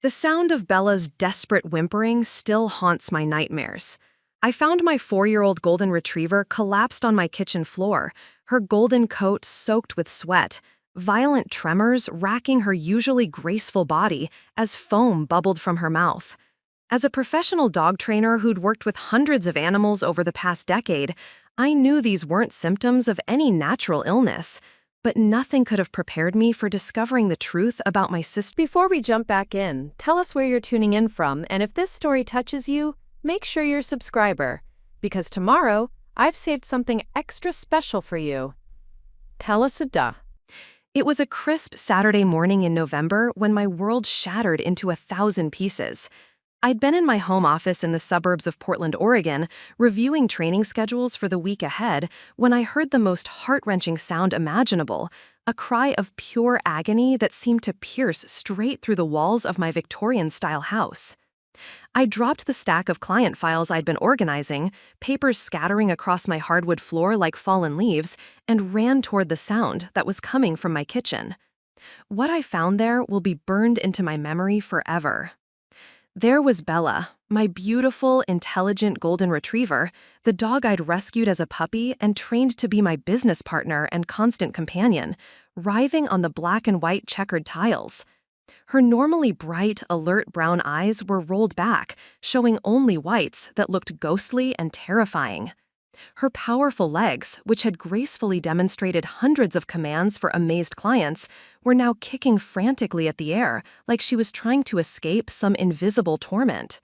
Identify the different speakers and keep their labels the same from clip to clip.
Speaker 1: The sound of Bella's desperate whimpering still haunts my nightmares. I found my 4-year-old golden retriever collapsed on my kitchen floor, her golden coat soaked with sweat, violent tremors racking her usually graceful body as foam bubbled from her mouth. As a professional dog trainer who'd worked with hundreds of animals over the past decade, I knew these weren't symptoms of any natural illness. But nothing could have prepared me for discovering the truth about my sister.
Speaker 2: Before we jump back in, tell us where you're tuning in from, and if this story touches you, make sure you're a subscriber, because tomorrow, I've saved something extra special for you. Tell us a duh.
Speaker 1: It was a crisp Saturday morning in November when my world shattered into 1,000 pieces. I'd been in my home office in the suburbs of Portland, Oregon, reviewing training schedules for the week ahead when I heard the most heart-wrenching sound imaginable, a cry of pure agony that seemed to pierce straight through the walls of my Victorian-style house. I dropped the stack of client files I'd been organizing, papers scattering across my hardwood floor like fallen leaves, and ran toward the sound that was coming from my kitchen. What I found there will be burned into my memory forever. There was Bella, my beautiful, intelligent golden retriever, the dog I'd rescued as a puppy and trained to be my business partner and constant companion, writhing on the black and white checkered tiles. Her normally bright, alert brown eyes were rolled back, showing only whites that looked ghostly and terrifying. Her powerful legs, which had gracefully demonstrated hundreds of commands for amazed clients, were now kicking frantically at the air, like she was trying to escape some invisible torment.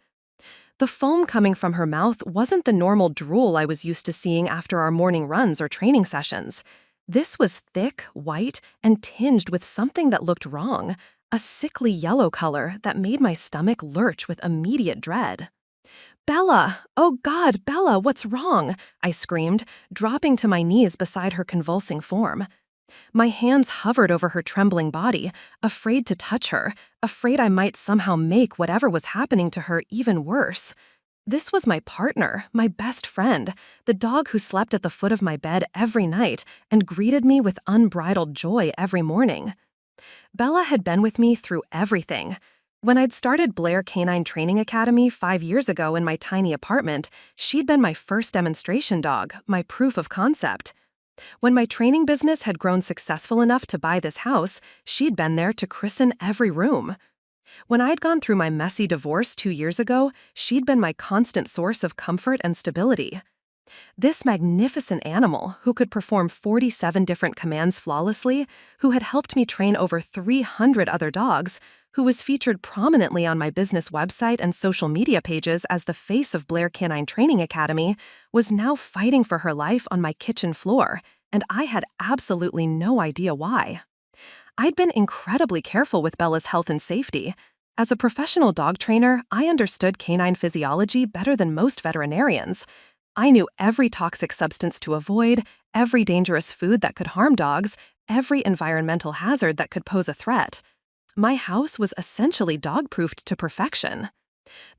Speaker 1: The foam coming from her mouth wasn't the normal drool I was used to seeing after our morning runs or training sessions. This was thick, white, and tinged with something that looked wrong, a sickly yellow color that made my stomach lurch with immediate dread. "Bella! Oh God, Bella, what's wrong?" I screamed, dropping to my knees beside her convulsing form. My hands hovered over her trembling body, afraid to touch her, afraid I might somehow make whatever was happening to her even worse. This was my partner, my best friend, the dog who slept at the foot of my bed every night and greeted me with unbridled joy every morning. Bella had been with me through everything. When I'd started Blair Canine Training Academy 5 years ago in my tiny apartment, she'd been my first demonstration dog, my proof of concept. When my training business had grown successful enough to buy this house, she'd been there to christen every room. When I'd gone through my messy divorce 2 years ago, she'd been my constant source of comfort and stability. This magnificent animal, who could perform 47 different commands flawlessly, who had helped me train over 300 other dogs, who was featured prominently on my business website and social media pages as the face of Blair Canine Training Academy, was now fighting for her life on my kitchen floor, and I had absolutely no idea why. I'd been incredibly careful with Bella's health and safety. As a professional dog trainer, I understood canine physiology better than most veterinarians. I knew every toxic substance to avoid, every dangerous food that could harm dogs, every environmental hazard that could pose a threat. My house was essentially dog-proofed to perfection.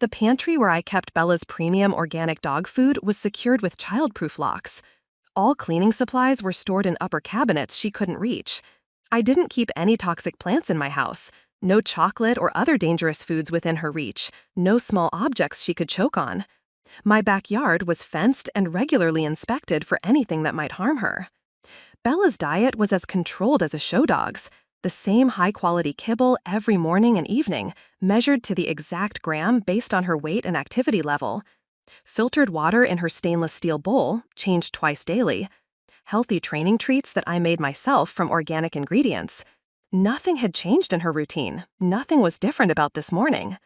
Speaker 1: The pantry where I kept Bella's premium organic dog food was secured with child-proof locks. All cleaning supplies were stored in upper cabinets she couldn't reach. I didn't keep any toxic plants in my house, no chocolate or other dangerous foods within her reach, no small objects she could choke on. My backyard was fenced and regularly inspected for anything that might harm her. Bella's diet was as controlled as a show dog's, the same high-quality kibble every morning and evening, measured to the exact gram based on her weight and activity level. Filtered water in her stainless steel bowl, changed twice daily. Healthy training treats that I made myself from organic ingredients. Nothing had changed in her routine. Nothing was different about this morning.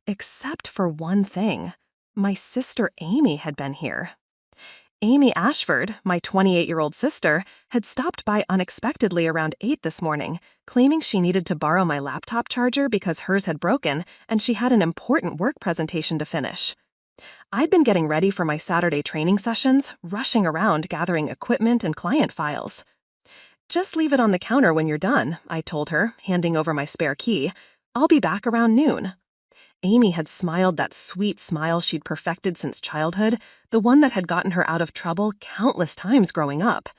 Speaker 1: Except for one thing. My sister Amy had been here. Amy Ashford, my 28-year-old sister, had stopped by unexpectedly around 8 this morning, claiming she needed to borrow my laptop charger because hers had broken and she had an important work presentation to finish. I'd been getting ready for my Saturday training sessions, rushing around gathering equipment and client files. "Just leave it on the counter when you're done," I told her, handing over my spare key. "I'll be back around noon." Amy had smiled that sweet smile she'd perfected since childhood, the one that had gotten her out of trouble countless times growing up.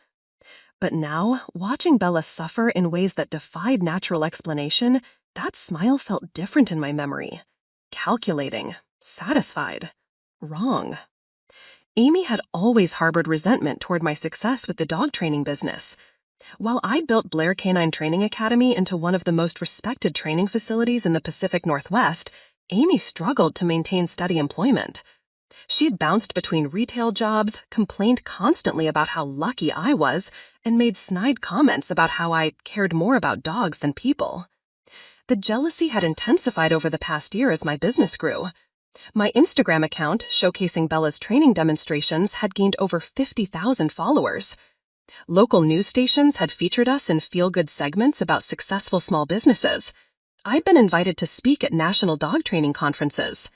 Speaker 1: But now, watching Bella suffer in ways that defied natural explanation, That smile felt different in my memory. Calculating, satisfied, wrong. Amy had always harbored resentment toward my success with the dog training business. While I built Blair Canine Training Academy into one of the most respected training facilities in the Pacific Northwest, Amy struggled to maintain steady employment. She'd bounced between retail jobs, complained constantly about how lucky I was, and made snide comments about how I cared more about dogs than people. The jealousy had intensified over the past year as my business grew. My Instagram account, showcasing Bella's training demonstrations, had gained over 50,000 followers. Local news stations had featured us in feel-good segments about successful small businesses. I'd been invited to speak at national dog training conferences.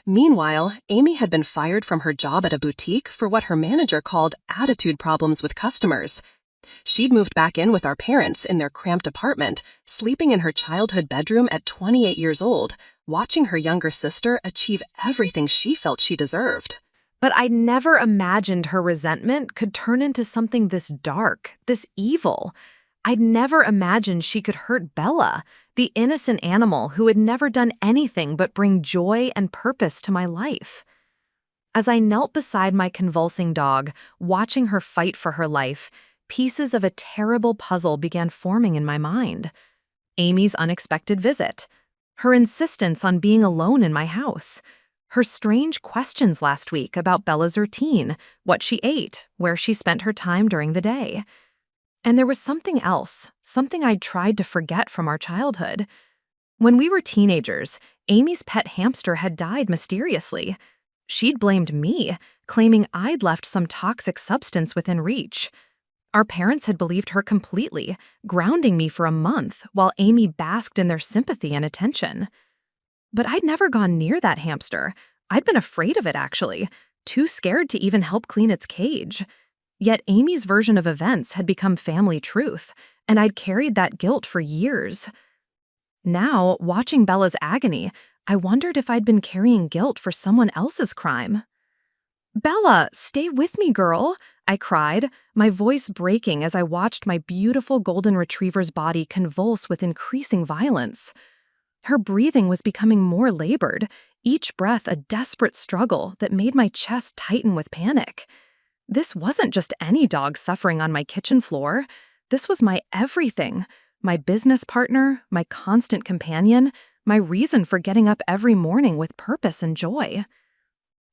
Speaker 1: Meanwhile, Amy had been fired from her job at a boutique for what her manager called attitude problems with customers. She'd moved back in with our parents in their cramped apartment, sleeping in her childhood bedroom at 28 years old, watching her younger sister achieve everything she felt she deserved.
Speaker 2: But I never imagined her resentment could turn into something this dark, this evil. I'd never imagined she could hurt Bella, the innocent animal who had never done anything but bring joy and purpose to my life. As I knelt beside my convulsing dog, watching her fight for her life, pieces of a terrible puzzle began forming in my mind. Amy's unexpected visit, her insistence on being alone in my house, her strange questions last week about Bella's routine, what she ate, where she spent her time during the day. And there was something else, something I'd tried to forget from our childhood. When we were teenagers, Amy's pet hamster had died mysteriously. She'd blamed me, claiming I'd left some toxic substance within reach. Our parents had believed her completely, grounding me for a month while Amy basked in their sympathy and attention. But I'd never gone near that hamster. I'd been afraid of it, actually, too scared to even help clean its cage. Yet Amy's version of events had become family truth, and I'd carried that guilt for years. Now, watching Bella's agony, I wondered if I'd been carrying guilt for someone else's crime. "Bella, stay with me, girl," I cried, my voice breaking as I watched my beautiful golden retriever's body convulse with increasing violence. Her breathing was becoming more labored, each breath a desperate struggle that made my chest tighten with panic. This wasn't just any dog suffering on my kitchen floor. This was my everything, my business partner, my constant companion, my reason for getting up every morning with purpose and joy.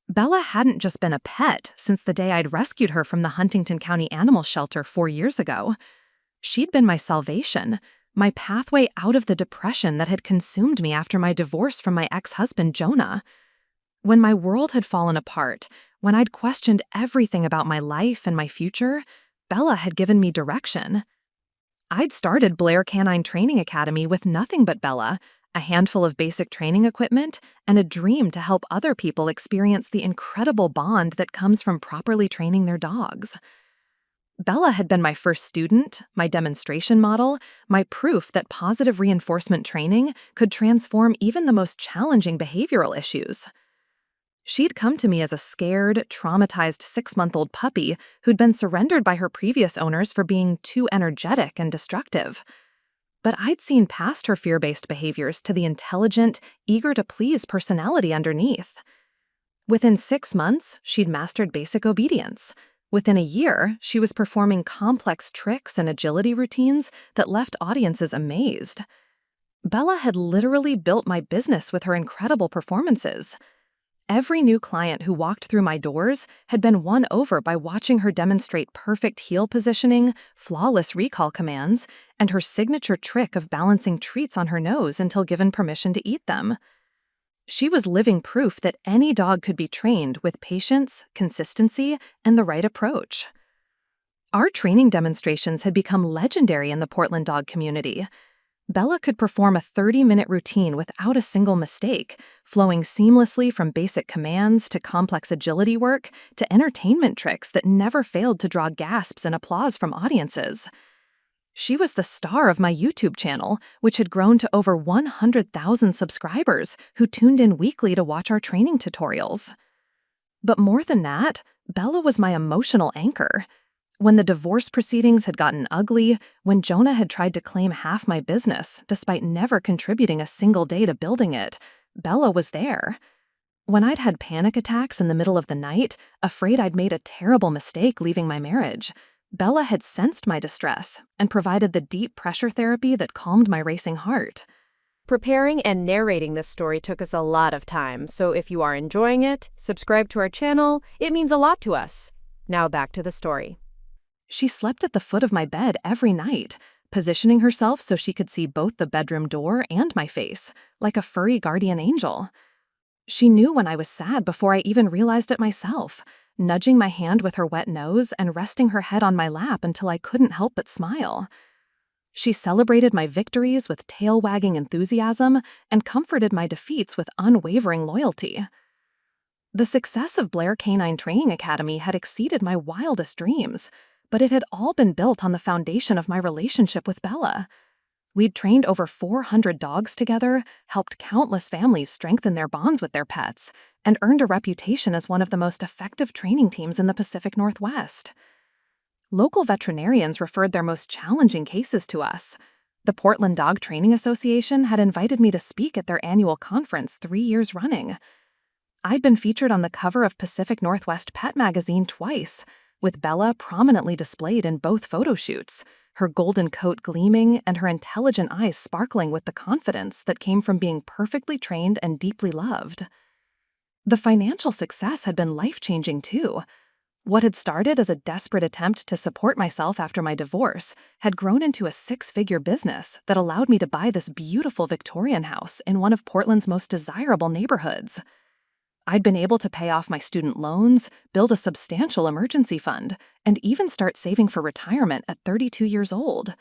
Speaker 2: Bella hadn't just been a pet since the day I'd rescued her from the Huntington County Animal Shelter 4 years ago. She'd been my salvation, my pathway out of the depression that had consumed me after my divorce from my ex-husband, Jonah. When my world had fallen apart, when I'd questioned everything about my life and my future, Bella had given me direction. I'd started Blair Canine Training Academy with nothing but Bella, a handful of basic training equipment, and a dream to help other people experience the incredible bond that comes from properly training their dogs. Bella had been my first student, my demonstration model, my proof that positive reinforcement training could transform even the most challenging behavioral issues. She'd come to me as a scared, traumatized 6-month-old puppy who'd been surrendered by her previous owners for being too energetic and destructive. But I'd seen past her fear-based behaviors to the intelligent, eager-to-please personality underneath. Within 6 months, she'd mastered basic obedience. Within a year, she was performing complex tricks and agility routines that left audiences amazed. Bella had literally built my business with her incredible performances. Every new client who walked through my doors had been won over by watching her demonstrate perfect heel positioning, flawless recall commands, and her signature trick of balancing treats on her nose until given permission to eat them. She was living proof that any dog could be trained with patience, consistency, and the right approach. Our training demonstrations had become legendary in the Portland dog community. Bella could perform a 30-minute routine without a single mistake, flowing seamlessly from basic commands to complex agility work to entertainment tricks that never failed to draw gasps and applause from audiences. She was the star of my YouTube channel, which had grown to over 100,000 subscribers who tuned in weekly to watch our training tutorials. But more than that, Bella was my emotional anchor.
Speaker 1: When the divorce proceedings had gotten ugly, when Jonah had tried to claim half my business despite never contributing a single day to building it, Bella was there. When I'd had panic attacks in the middle of the night, afraid I'd made a terrible mistake leaving my marriage, Bella had sensed my distress and provided the deep pressure therapy that calmed my racing heart.
Speaker 2: Preparing and narrating this story took us a lot of time, so if you are enjoying it, subscribe to our channel. It means a lot to us. Now back to the story.
Speaker 1: She slept at the foot of my bed every night, positioning herself so she could see both the bedroom door and my face, like a furry guardian angel. She knew when I was sad before I even realized it myself, nudging my hand with her wet nose and resting her head on my lap until I couldn't help but smile. She celebrated my victories with tail-wagging enthusiasm and comforted my defeats with unwavering loyalty. The success of Blair Canine Training Academy had exceeded my wildest dreams, but it had all been built on the foundation of my relationship with Bella. We'd trained over 400 dogs together, helped countless families strengthen their bonds with their pets, and earned a reputation as one of the most effective training teams in the Pacific Northwest. Local veterinarians referred their most challenging cases to us. The Portland Dog Training Association had invited me to speak at their annual conference 3 years running. I'd been featured on the cover of Pacific Northwest Pet Magazine twice, with Bella prominently displayed in both photo shoots, her golden coat gleaming and her intelligent eyes sparkling with the confidence that came from being perfectly trained and deeply loved. The financial success had been life-changing too. What had started as a desperate attempt to support myself after my divorce had grown into a 6-figure business that allowed me to buy this beautiful Victorian house in one of Portland's most desirable neighborhoods. I'd been able to pay off my student loans, build a substantial emergency fund, and even start saving for retirement at 32 years old.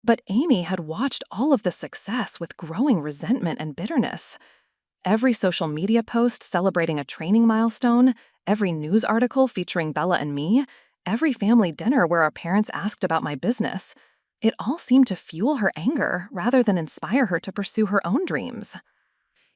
Speaker 1: But Amy had watched all of the success with growing resentment and bitterness. Every social media post celebrating a training milestone, every news article featuring Bella and me, every family dinner where our parents asked about my business, it all seemed to fuel her anger rather than inspire her to pursue her own dreams.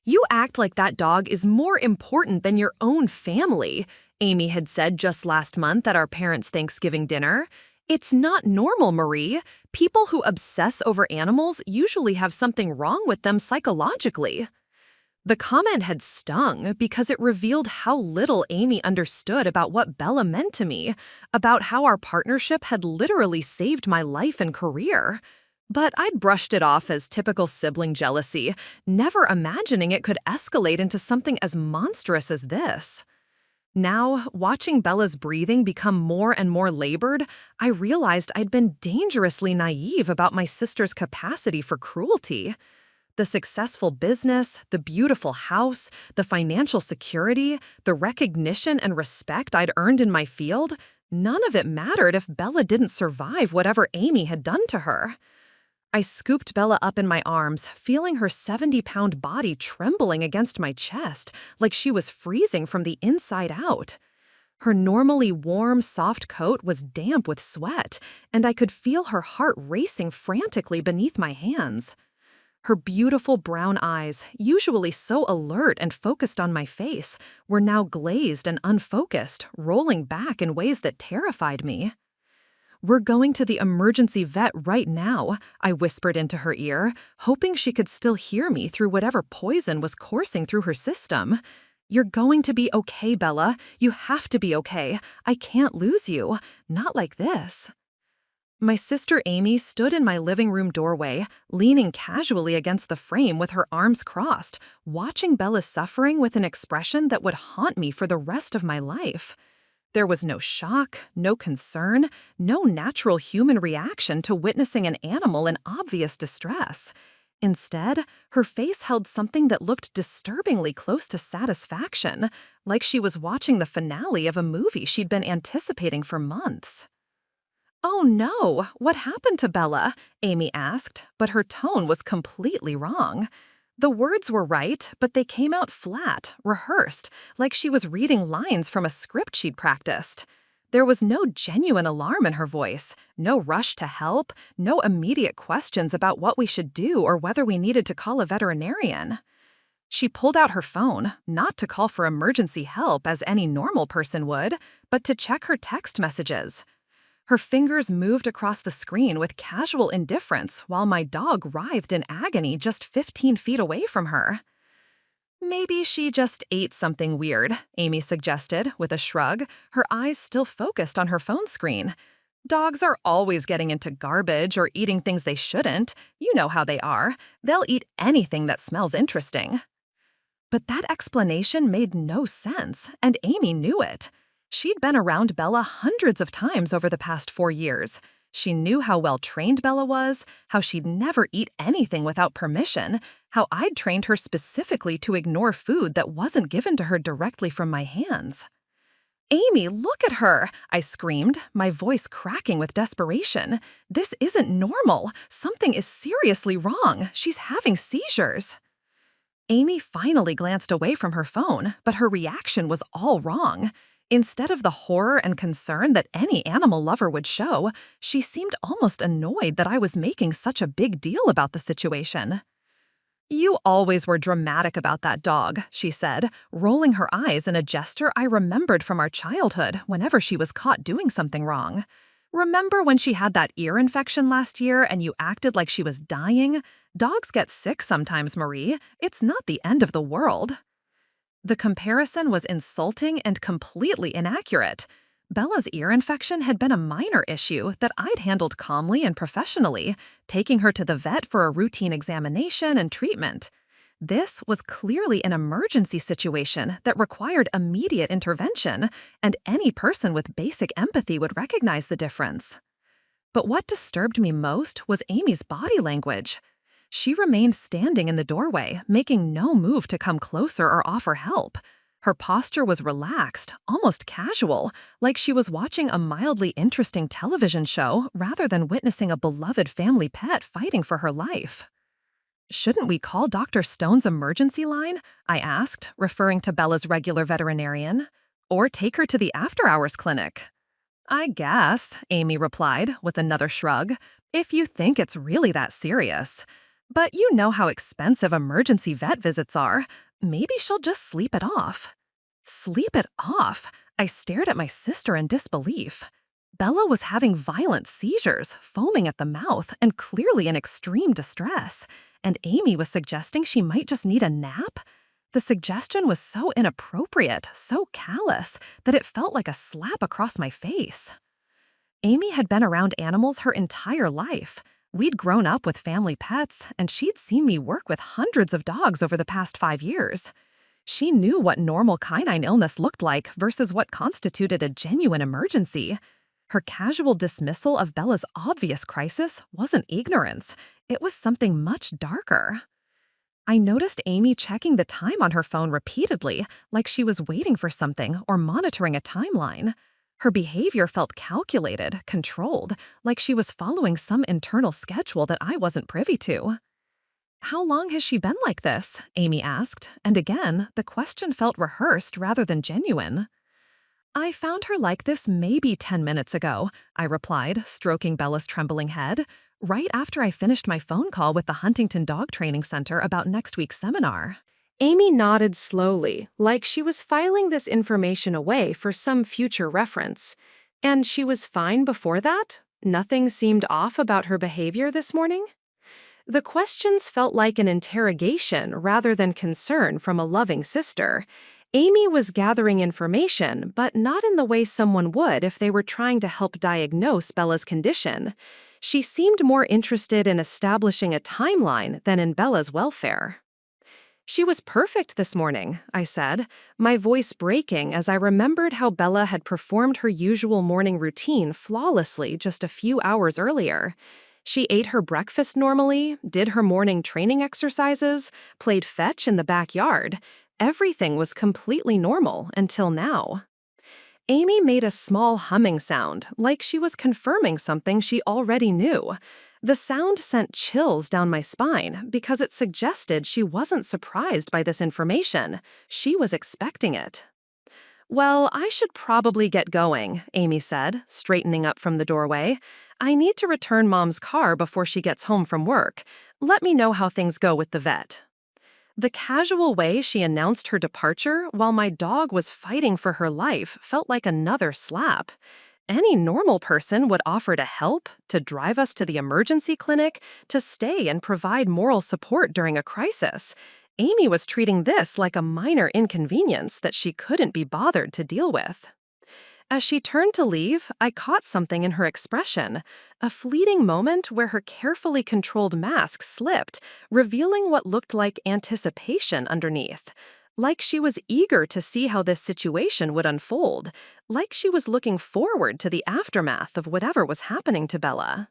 Speaker 3: "You act like that dog is more important than your own family," Amy had said just last month at our parents' Thanksgiving dinner. "It's not normal, Marie. People who obsess over animals usually have something wrong with them psychologically." The comment had stung because it revealed how little Amy understood about what Bella meant to me, about how our partnership had literally saved my life and career. But I'd brushed it off as typical sibling jealousy, never imagining it could escalate into something as monstrous as this. Now, watching Bella's breathing become more and more labored, I realized I'd been dangerously naive about my sister's capacity for cruelty. The successful business, the beautiful house, the financial security, the recognition and respect I'd earned in my field, none of it mattered if Bella didn't survive whatever Amy had done to her. I scooped Bella up in my arms, feeling her 70-pound body trembling against my chest like she was freezing from the inside out. Her normally warm, soft coat was damp with sweat, and I could feel her heart racing frantically beneath my hands. Her beautiful brown eyes, usually so alert and focused on my face, were now glazed and unfocused, rolling back in ways that terrified me. "We're going to the emergency vet right now," I whispered into her ear, hoping she could still hear me through whatever poison was coursing through her system. "You're going to be okay, Bella. You have to be okay. I can't lose you. Not like this." My sister Amy stood in my living room doorway, leaning casually against the frame with her arms crossed, watching Bella's suffering with an expression that would haunt me for the rest of my life. There was no shock, no concern, no natural human reaction to witnessing an animal in obvious distress. Instead, her face held something that looked disturbingly close to satisfaction, like she was watching the finale of a movie she'd been anticipating for months. "Oh no, what happened to Bella?" Amy asked, but her tone was completely wrong. The words were right, but they came out flat, rehearsed, like she was reading lines from a script she'd practiced. There was no genuine alarm in her voice, no rush to help, no immediate questions about what we should do or whether we needed to call a veterinarian. She pulled out her phone, not to call for emergency help as any normal person would, but to check her text messages. Her fingers moved across the screen with casual indifference while my dog writhed in agony just 15 feet away from her. Maybe she just ate something weird, Amy suggested with a shrug, her eyes still focused on her phone screen. Dogs are always getting into garbage or eating things they shouldn't. You know how they are. They'll eat anything that smells interesting. But that explanation made no sense, and Amy knew it. She'd been around Bella hundreds of times over the past 4 years. She knew how well-trained Bella was, how she'd never eat anything without permission, how I'd trained her specifically to ignore food that wasn't given to her directly from my hands. "Amy, look at her!" I screamed, my voice cracking with desperation. "This isn't normal. Something is seriously wrong. She's having seizures." Amy finally glanced away from her phone, but her reaction was all wrong. Instead of the horror and concern that any animal lover would show, she seemed almost annoyed that I was making such a big deal about the situation. "You always were dramatic about that dog," she said, rolling her eyes in a gesture I remembered from our childhood whenever she was caught doing something wrong. "Remember when she had that ear infection last year and you acted like she was dying? Dogs get sick sometimes, Marie. It's not the end of the world." The comparison was insulting and completely inaccurate. Bella's ear infection had been a minor issue that I'd handled calmly and professionally, taking her to the vet for a routine examination and treatment. This was clearly an emergency situation that required immediate intervention, and any person with basic empathy would recognize the difference. But what disturbed me most was Amy's body language. She remained standing in the doorway, making no move to come closer or offer help. Her posture was relaxed, almost casual, like she was watching a mildly interesting television show rather than witnessing a beloved family pet fighting for her life. "Shouldn't we call Dr. Stone's emergency line?" I asked, referring to Bella's regular veterinarian. "Or take her to the after-hours clinic?" "I guess," Amy replied with another shrug, "if you think it's really that serious. But you know how expensive emergency vet visits are. Maybe she'll just sleep it off." Sleep it off? I stared at my sister in disbelief. Bella was having violent seizures, foaming at the mouth, and clearly in extreme distress. And Amy was suggesting she might just need a nap? The suggestion was so inappropriate, so callous, that it felt like a slap across my face. Amy had been around animals her entire life. We'd grown up with family pets, and she'd seen me work with hundreds of dogs over the past 5 years. She knew what normal canine illness looked like versus what constituted a genuine emergency. Her casual dismissal of Bella's obvious crisis wasn't ignorance. It was something much darker. I noticed Amy checking the time on her phone repeatedly, like she was waiting for something or monitoring a timeline. Her behavior felt calculated, controlled, like she was following some internal schedule that I wasn't privy to. "How long has she been like this?" Amy asked, and again, the question felt rehearsed rather than genuine. "I found her like this maybe 10 minutes ago," I replied, stroking Bella's trembling head, "right after I finished my phone call with the Huntington Dog Training Center about next week's seminar."
Speaker 2: Amy nodded slowly, like she was filing this information away for some future reference. "And she was fine before that? Nothing seemed off about her behavior this morning?" The questions felt like an interrogation rather than concern from a loving sister. Amy was gathering information, but not in the way someone would if they were trying to help diagnose Bella's condition. She seemed more interested in establishing a timeline than in Bella's welfare. "She was perfect this morning," I said, my voice breaking as I remembered how Bella had performed her usual morning routine flawlessly just a few hours earlier. She ate her breakfast normally, did her morning training exercises, played fetch in the backyard. Everything was completely normal until now. Amy made a small humming sound, like she was confirming something she already knew. The sound sent chills down my spine because it suggested she wasn't surprised by this information. She was expecting it. "Well, I should probably get going," Amy said, straightening up from the doorway. "I need to return Mom's car before she gets home from work. Let me know how things go with the vet." The casual way she announced her departure while my dog was fighting for her life felt like another slap.
Speaker 1: Any normal person would offer to help, to drive us to the emergency clinic, to stay and provide moral support during a crisis. Amy was treating this like a minor inconvenience that she couldn't be bothered to deal with. As she turned to leave, I caught something in her expression, a fleeting moment where her carefully controlled mask slipped, revealing what looked like anticipation underneath. Like she was eager to see how this situation would unfold, like she was looking forward to the aftermath of whatever was happening to Bella.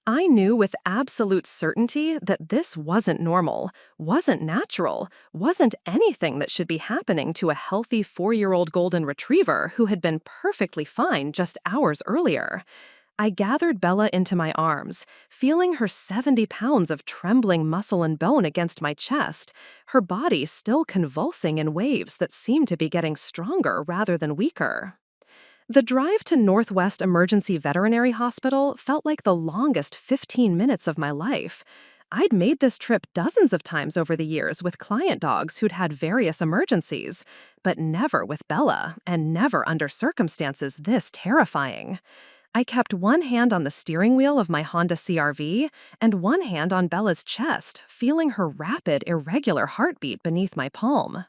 Speaker 1: I knew with absolute certainty that this wasn't normal, wasn't natural, wasn't anything that should be happening to a healthy 4-year-old golden retriever who had been perfectly fine just hours earlier. I gathered Bella into my arms, feeling her 70 pounds of trembling muscle and bone against my chest, her body still convulsing in waves that seemed to be getting stronger rather than weaker. The drive to Northwest Emergency Veterinary Hospital felt like the longest 15 minutes of my life. I'd made this trip dozens of times over the years with client dogs who'd had various emergencies, but never with Bella, and never under circumstances this terrifying. I kept one hand on the steering wheel of my Honda CR-V and one hand on Bella's chest, feeling her rapid, irregular heartbeat beneath my palm.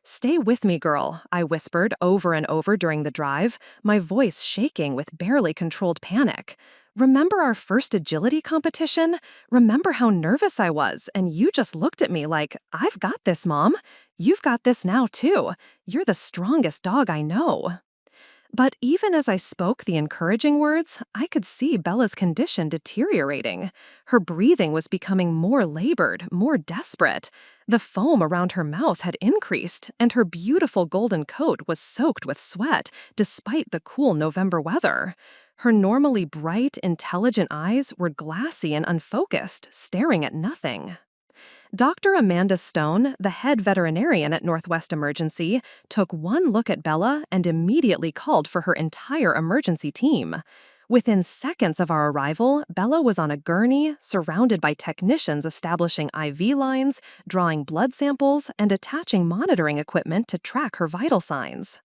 Speaker 1: "Stay with me, girl," I whispered over and over during the drive, my voice shaking with barely controlled panic. "Remember our first agility competition? Remember how nervous I was, and you just looked at me like, 'I've got this, Mom. You've got this now, too. You're the strongest dog I know.'" But even as I spoke the encouraging words, I could see Bella's condition deteriorating. Her breathing was becoming more labored, more desperate. The foam around her mouth had increased, and her beautiful golden coat was soaked with sweat, despite the cool November weather. Her normally bright, intelligent eyes were glassy and unfocused, staring at nothing. Dr. Amanda Stone, the head veterinarian at Northwest Emergency, took one look at Bella and immediately called for her entire emergency team. Within seconds of our arrival, Bella was on a gurney, surrounded by technicians establishing IV lines, drawing blood samples, and attaching monitoring equipment to track her vital signs.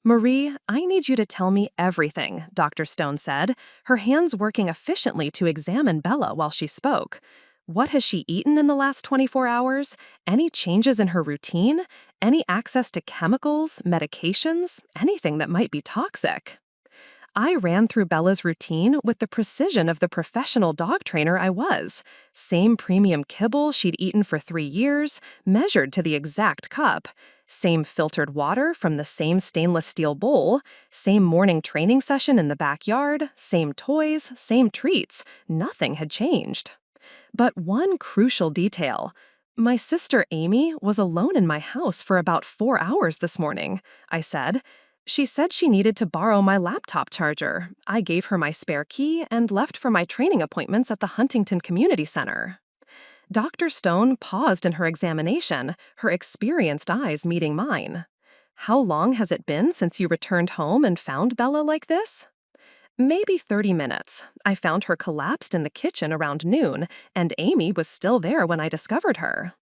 Speaker 1: "Marie, I need you to tell me everything," Dr. Stone said, her hands working efficiently to examine Bella while she spoke. "What has she eaten in the last 24 hours? Any changes in her routine? Any access to chemicals, medications, anything that might be toxic?" I ran through Bella's routine with the precision of the professional dog trainer I was. Same premium kibble she'd eaten for 3 years, measured to the exact cup. Same filtered water from the same stainless steel bowl. Same morning training session in the backyard. Same toys, same treats. Nothing had changed. But one crucial detail. "My sister Amy was alone in my house for about 4 hours this morning," I said. "She said she needed to borrow my laptop charger. I gave her my spare key and left for my training appointments at the Huntington Community Center." Dr. Stone paused in her examination, her experienced eyes meeting mine. "How long has it been since you returned home and found Bella like this?" "Maybe 30 minutes. I found her collapsed in the kitchen around noon, and Amy was still there when I discovered her."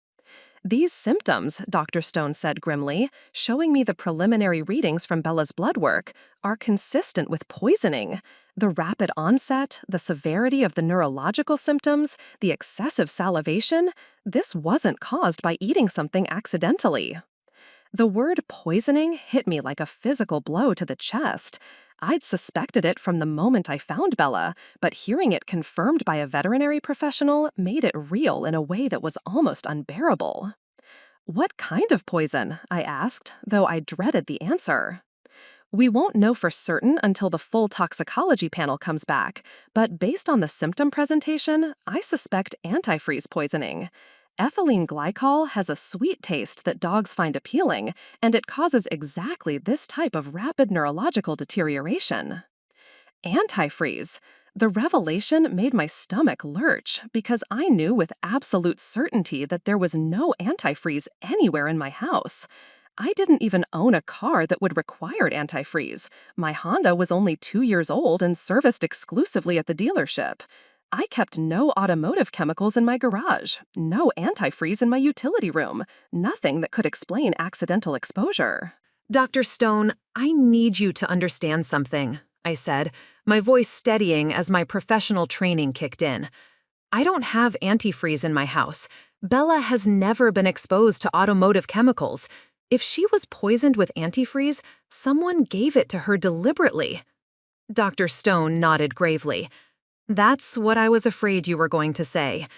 Speaker 1: "These symptoms," Dr. Stone said grimly, showing me the preliminary readings from Bella's blood work, "are consistent with poisoning. The rapid onset, the severity of the neurological symptoms, the excessive salivation, this wasn't caused by eating something accidentally." The word poisoning hit me like a physical blow to the chest. I'd suspected it from the moment I found Bella, but hearing it confirmed by a veterinary professional made it real in a way that was almost unbearable. "What kind of poison?" I asked, though I dreaded the answer. "We won't know for certain until the full toxicology panel comes back, but based on the symptom presentation, I suspect antifreeze poisoning. Ethylene glycol has a sweet taste that dogs find appealing, and it causes exactly this type of rapid neurological deterioration." Antifreeze. The revelation made my stomach lurch because I knew with absolute certainty that there was no antifreeze anywhere in my house. I didn't even own a car that would require antifreeze. My Honda was only 2 years old and serviced exclusively at the dealership. I kept no automotive chemicals in my garage, no antifreeze in my utility room, nothing that could explain accidental exposure.
Speaker 3: Dr. Stone, I need you to understand something. I said, my voice steadying as my professional training kicked in. I don't have antifreeze in my house. Bella has never been exposed to automotive chemicals. If she was poisoned with antifreeze, someone gave it to her deliberately. Dr. Stone nodded gravely. That's what I was afraid you were going to say.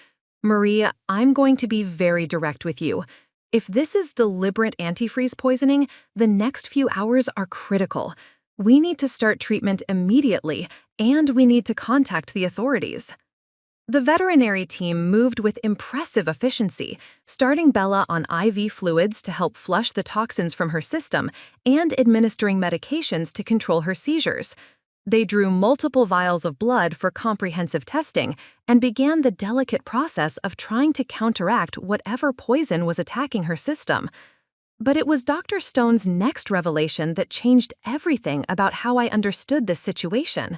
Speaker 3: Marie, I'm going to be very direct with you. If this is deliberate antifreeze poisoning, the next few hours are critical. We need to start treatment immediately, and we need to contact the authorities. The veterinary team moved with impressive efficiency, starting Bella on IV fluids to help flush the toxins from her system and administering medications to control her seizures. They drew multiple vials of blood for comprehensive testing and began the delicate process of trying to counteract whatever poison was attacking her system. But it was Dr. Stone's next revelation that changed everything about how I understood this situation.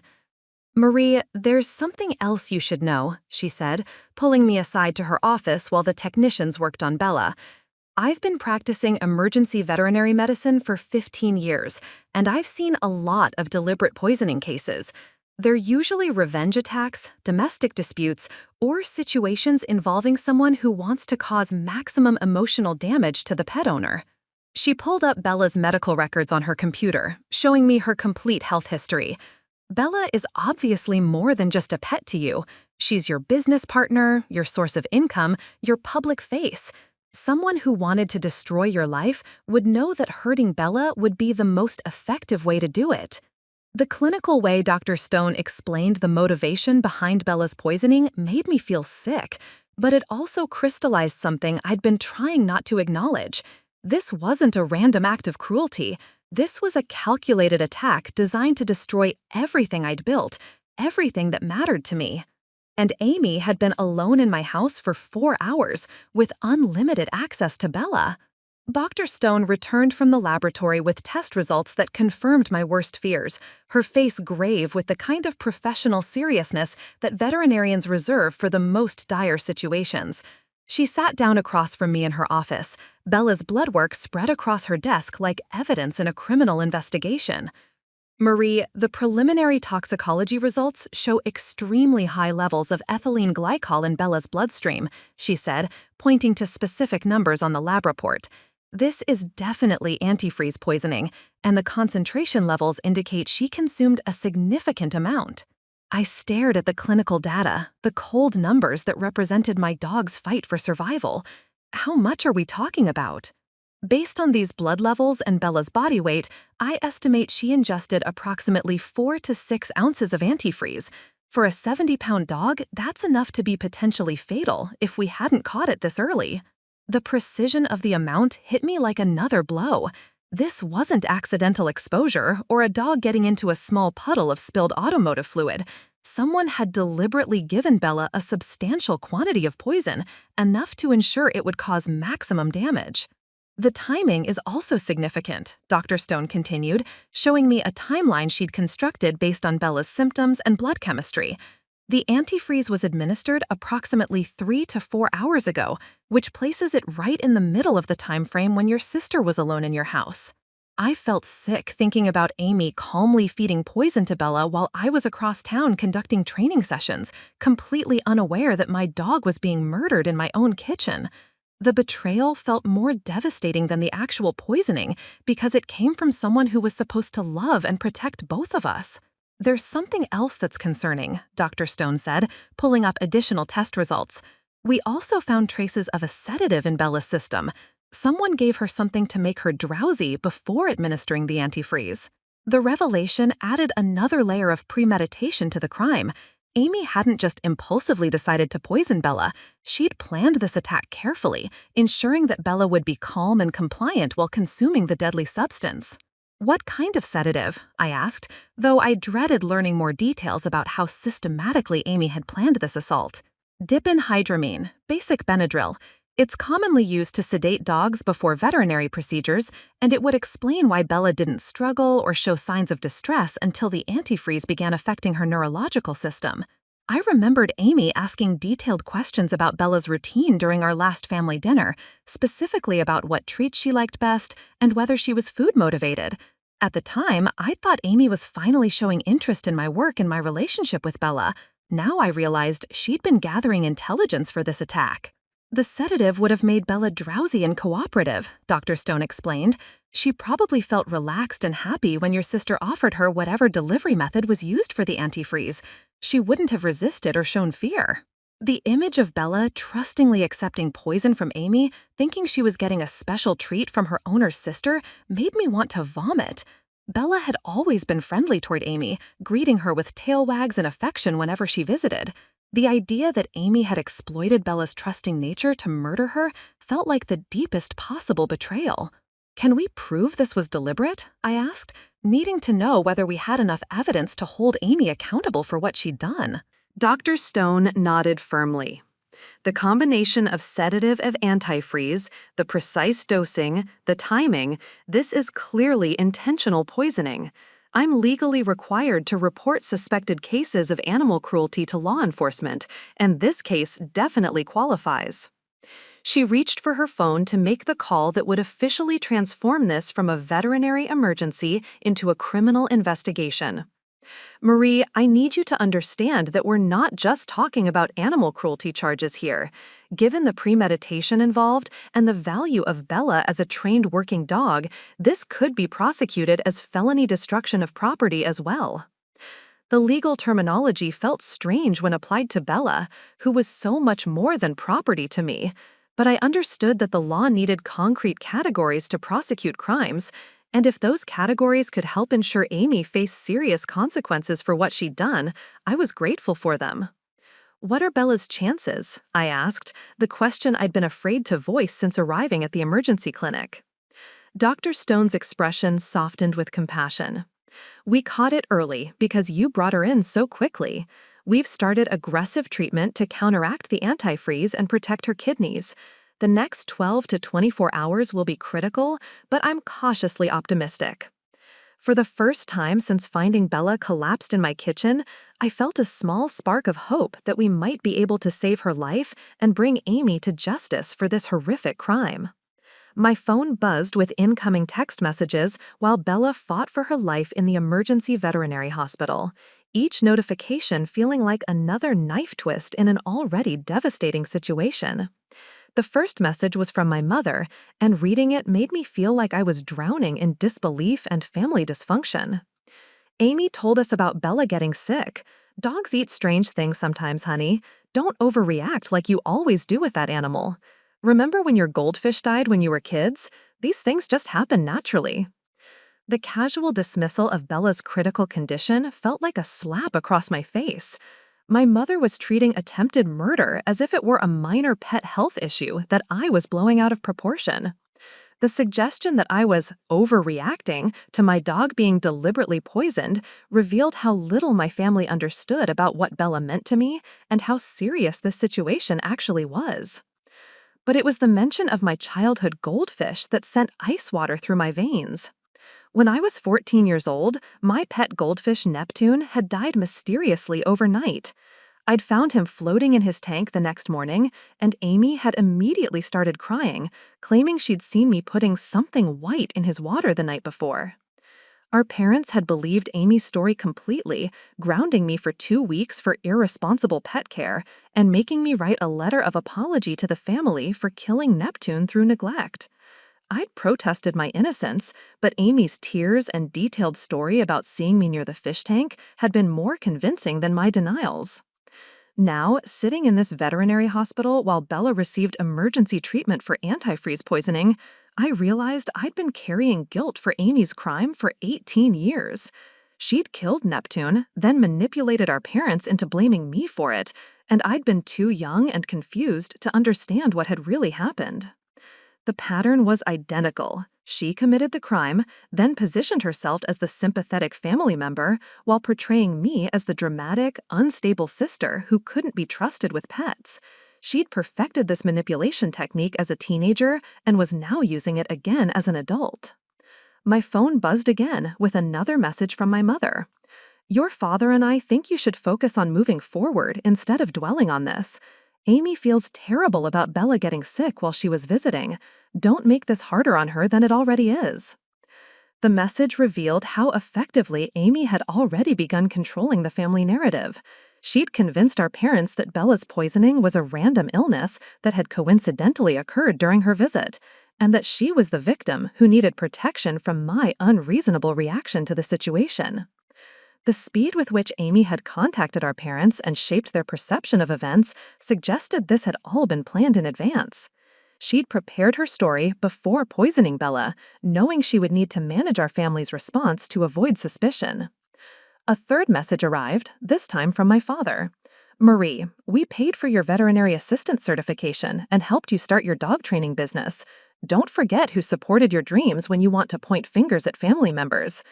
Speaker 3: Marie, there's something else you should know, she said, pulling me aside to her office while the technicians worked on Bella. I've been practicing emergency veterinary medicine for 15 years, and I've seen a lot of deliberate poisoning cases. They're usually revenge attacks, domestic disputes, or situations involving someone who wants to cause maximum emotional damage to the pet owner. She pulled up Bella's medical records on her computer, showing me her complete health history. Bella is obviously more than just a pet to you. She's your business partner, your source of income, your public face. Someone who wanted to destroy your life would know that hurting Bella would be the most effective way to do it. The clinical way Dr. Stone explained the motivation behind Bella's poisoning made me feel sick, but it also crystallized something I'd been trying not to acknowledge. This wasn't a random act of cruelty. This was a calculated attack designed to destroy everything I'd built, everything that mattered to me. And Amy had been alone in my house for 4 hours with unlimited access to Bella. Dr. Stone returned from the laboratory with test results that confirmed my worst fears, her face grave with the kind of professional seriousness that veterinarians reserve for the most dire situations. She sat down across from me in her office, Bella's blood work spread across her desk like evidence in a criminal investigation. Marie, the preliminary toxicology results show extremely high levels of ethylene glycol in Bella's bloodstream, she said, pointing to specific numbers on the lab report. This is definitely antifreeze poisoning, and the concentration levels indicate she consumed a significant amount. I stared at the clinical data, the cold numbers that represented my dog's fight for survival. How much are we talking about? Based on these blood levels and Bella's body weight, I estimate she ingested approximately 4 to 6 ounces of antifreeze. For a 70-pound dog, that's enough to be potentially fatal if we hadn't caught it this early. The precision of the amount hit me like another blow. This wasn't accidental exposure or a dog getting into a small puddle of spilled automotive fluid. Someone had deliberately given Bella a substantial quantity of poison, enough to ensure it would cause maximum damage. The timing is also significant, Dr. Stone continued, showing me a timeline she'd constructed based on Bella's symptoms and blood chemistry. The antifreeze was administered approximately 3 to 4 hours ago, which places it right in the middle of the time frame when your sister was alone in your house. I felt sick thinking about Amy calmly feeding poison to Bella while I was across town conducting training sessions, completely unaware that my dog was being murdered in my own kitchen. The betrayal felt more devastating than the actual poisoning because it came from someone who was supposed to love and protect both of us. There's something else that's concerning, Dr. Stone said, pulling up additional test results. We also found traces of a sedative in Bella's system. Someone gave her something to make her drowsy before administering the antifreeze. The revelation added another layer of premeditation to the crime. Amy hadn't just impulsively decided to poison Bella. She'd planned this attack carefully, ensuring that Bella would be calm and compliant while consuming the deadly substance. What kind of sedative? I asked, though I dreaded learning more details about how systematically Amy had planned this assault. Diphenhydramine, basic Benadryl. It's commonly used to sedate dogs before veterinary procedures, and it would explain why Bella didn't struggle or show signs of distress until the antifreeze began affecting her neurological system. I remembered Amy asking detailed questions about Bella's routine during our last family dinner, specifically about what treats she liked best and whether she was food motivated. At the time, I thought Amy was finally showing interest in my work and my relationship with Bella. Now I realized she'd been gathering intelligence for this attack. The sedative would have made Bella drowsy and cooperative, Dr. Stone explained. She probably felt relaxed and happy when your sister offered her whatever delivery method was used for the antifreeze. She wouldn't have resisted or shown fear. The image of Bella trustingly accepting poison from Amy, thinking she was getting a special treat from her owner's sister, made me want to vomit. Bella had always been friendly toward Amy, greeting her with tail wags and affection whenever she visited. The idea that Amy had exploited Bella's trusting nature to murder her felt like the deepest possible betrayal. Can we prove this was deliberate? I asked, needing to know whether we had enough evidence to hold Amy accountable for what she'd done.
Speaker 1: Dr. Stone nodded firmly. The combination of sedative and antifreeze, the precise dosing, the timing, this is clearly intentional poisoning. I'm legally required to report suspected cases of animal cruelty to law enforcement, and this case definitely qualifies. She reached for her phone to make the call that would officially transform this from a veterinary emergency into a criminal investigation. Marie, I need you to understand that we're not just talking about animal cruelty charges here. Given the premeditation involved and the value of Bella as a trained working dog, this could be prosecuted as felony destruction of property as well. The legal terminology felt strange when applied to Bella, who was so much more than property to me, but I understood that the law needed concrete categories to prosecute crimes, and if those categories could help ensure Amy faced serious consequences for what she'd done, I was grateful for them. What are Bella's chances? I asked, the question I'd been afraid to voice since arriving at the emergency clinic. Dr. Stone's expression softened with compassion. We caught it early because you brought her in so quickly. We've started aggressive treatment to counteract the antifreeze and protect her kidneys. The next 12 to 24 hours will be critical, but I'm cautiously optimistic. For the first time since finding Bella collapsed in my kitchen, I felt a small spark of hope that we might be able to save her life and bring Amy to justice for this horrific crime. My phone buzzed with incoming text messages while Bella fought for her life in the emergency veterinary hospital, each notification feeling like another knife twist in an already devastating situation. The first message was from my mother, and reading it made me feel like I was drowning in disbelief and family dysfunction. Amy told us about Bella getting sick. Dogs eat strange things sometimes, honey. Don't overreact like you always do with that animal. Remember when your goldfish died when you were kids? These things just happen naturally. The casual dismissal of Bella's critical condition felt like a slap across my face. My mother was treating attempted murder as if it were a minor pet health issue that I was blowing out of proportion. The suggestion that I was overreacting to my dog being deliberately poisoned revealed how little my family understood about what Bella meant to me and how serious this situation actually was. But it was the mention of my childhood goldfish that sent ice water through my veins. When I was 14 years old, my pet goldfish Neptune had died mysteriously overnight. I'd found him floating in his tank the next morning, and Amy had immediately started crying, claiming she'd seen me putting something white in his water the night before. Our parents had believed Amy's story completely, grounding me for 2 weeks for irresponsible pet care and making me write a letter of apology to the family for killing Neptune through neglect. I'd protested my innocence, but Amy's tears and detailed story about seeing me near the fish tank had been more convincing than my denials. Now, sitting in this veterinary hospital while Bella received emergency treatment for antifreeze poisoning, I realized I'd been carrying guilt for Amy's crime for 18 years. She'd killed Neptune, then manipulated our parents into blaming me for it, and I'd been too young and confused to understand what had really happened. The pattern was identical. She committed the crime, then positioned herself as the sympathetic family member while portraying me as the dramatic, unstable sister who couldn't be trusted with pets. She'd perfected this manipulation technique as a teenager and was now using it again as an adult. My phone buzzed again with another message from my mother. Your father and I think you should focus on moving forward instead of dwelling on this. Amy feels terrible about Bella getting sick while she was visiting. Don't make this harder on her than it already is. The message revealed how effectively Amy had already begun controlling the family narrative. She'd convinced our parents that Bella's poisoning was a random illness that had coincidentally occurred during her visit, and that she was the victim who needed protection from my unreasonable reaction to the situation. The speed with which Amy had contacted our parents and shaped their perception of events suggested this had all been planned in advance. She'd prepared her story before poisoning Bella, knowing she would need to manage our family's response to avoid suspicion. A third message arrived, this time from my father. "Marie, we paid for your veterinary assistant certification and helped you start your dog training business. Don't forget who supported your dreams when you want to point fingers at family members.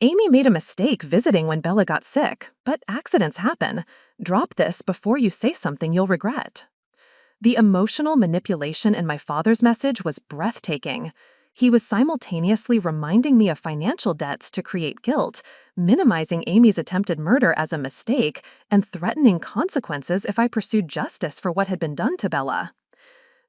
Speaker 1: Amy made a mistake visiting when Bella got sick, but accidents happen. Drop this before you say something you'll regret." The emotional manipulation in my father's message was breathtaking. He was simultaneously reminding me of financial debts to create guilt, minimizing Amy's attempted murder as a mistake, and threatening consequences if I pursued justice for what had been done to Bella.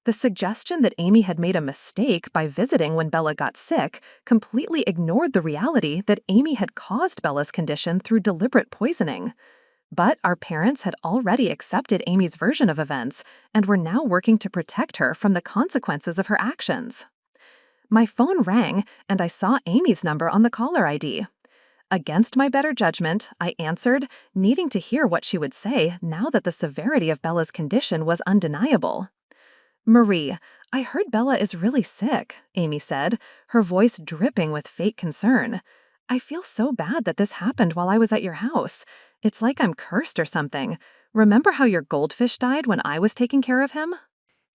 Speaker 1: The suggestion that Amy had made a mistake by visiting when Bella got sick completely ignored the reality that Amy had caused Bella's condition through deliberate poisoning. But our parents had already accepted Amy's version of events and were now working to protect her from the consequences of her actions. My phone rang, and I saw Amy's number on the caller ID. Against my better judgment, I answered, needing to hear what she would say now that the severity of Bella's condition was undeniable. "Marie, I heard Bella is really sick," Amy said, her voice dripping with fake concern. "I feel so bad that this happened while I was at your house. It's like I'm cursed or something. Remember how your goldfish died when I was taking care of him?"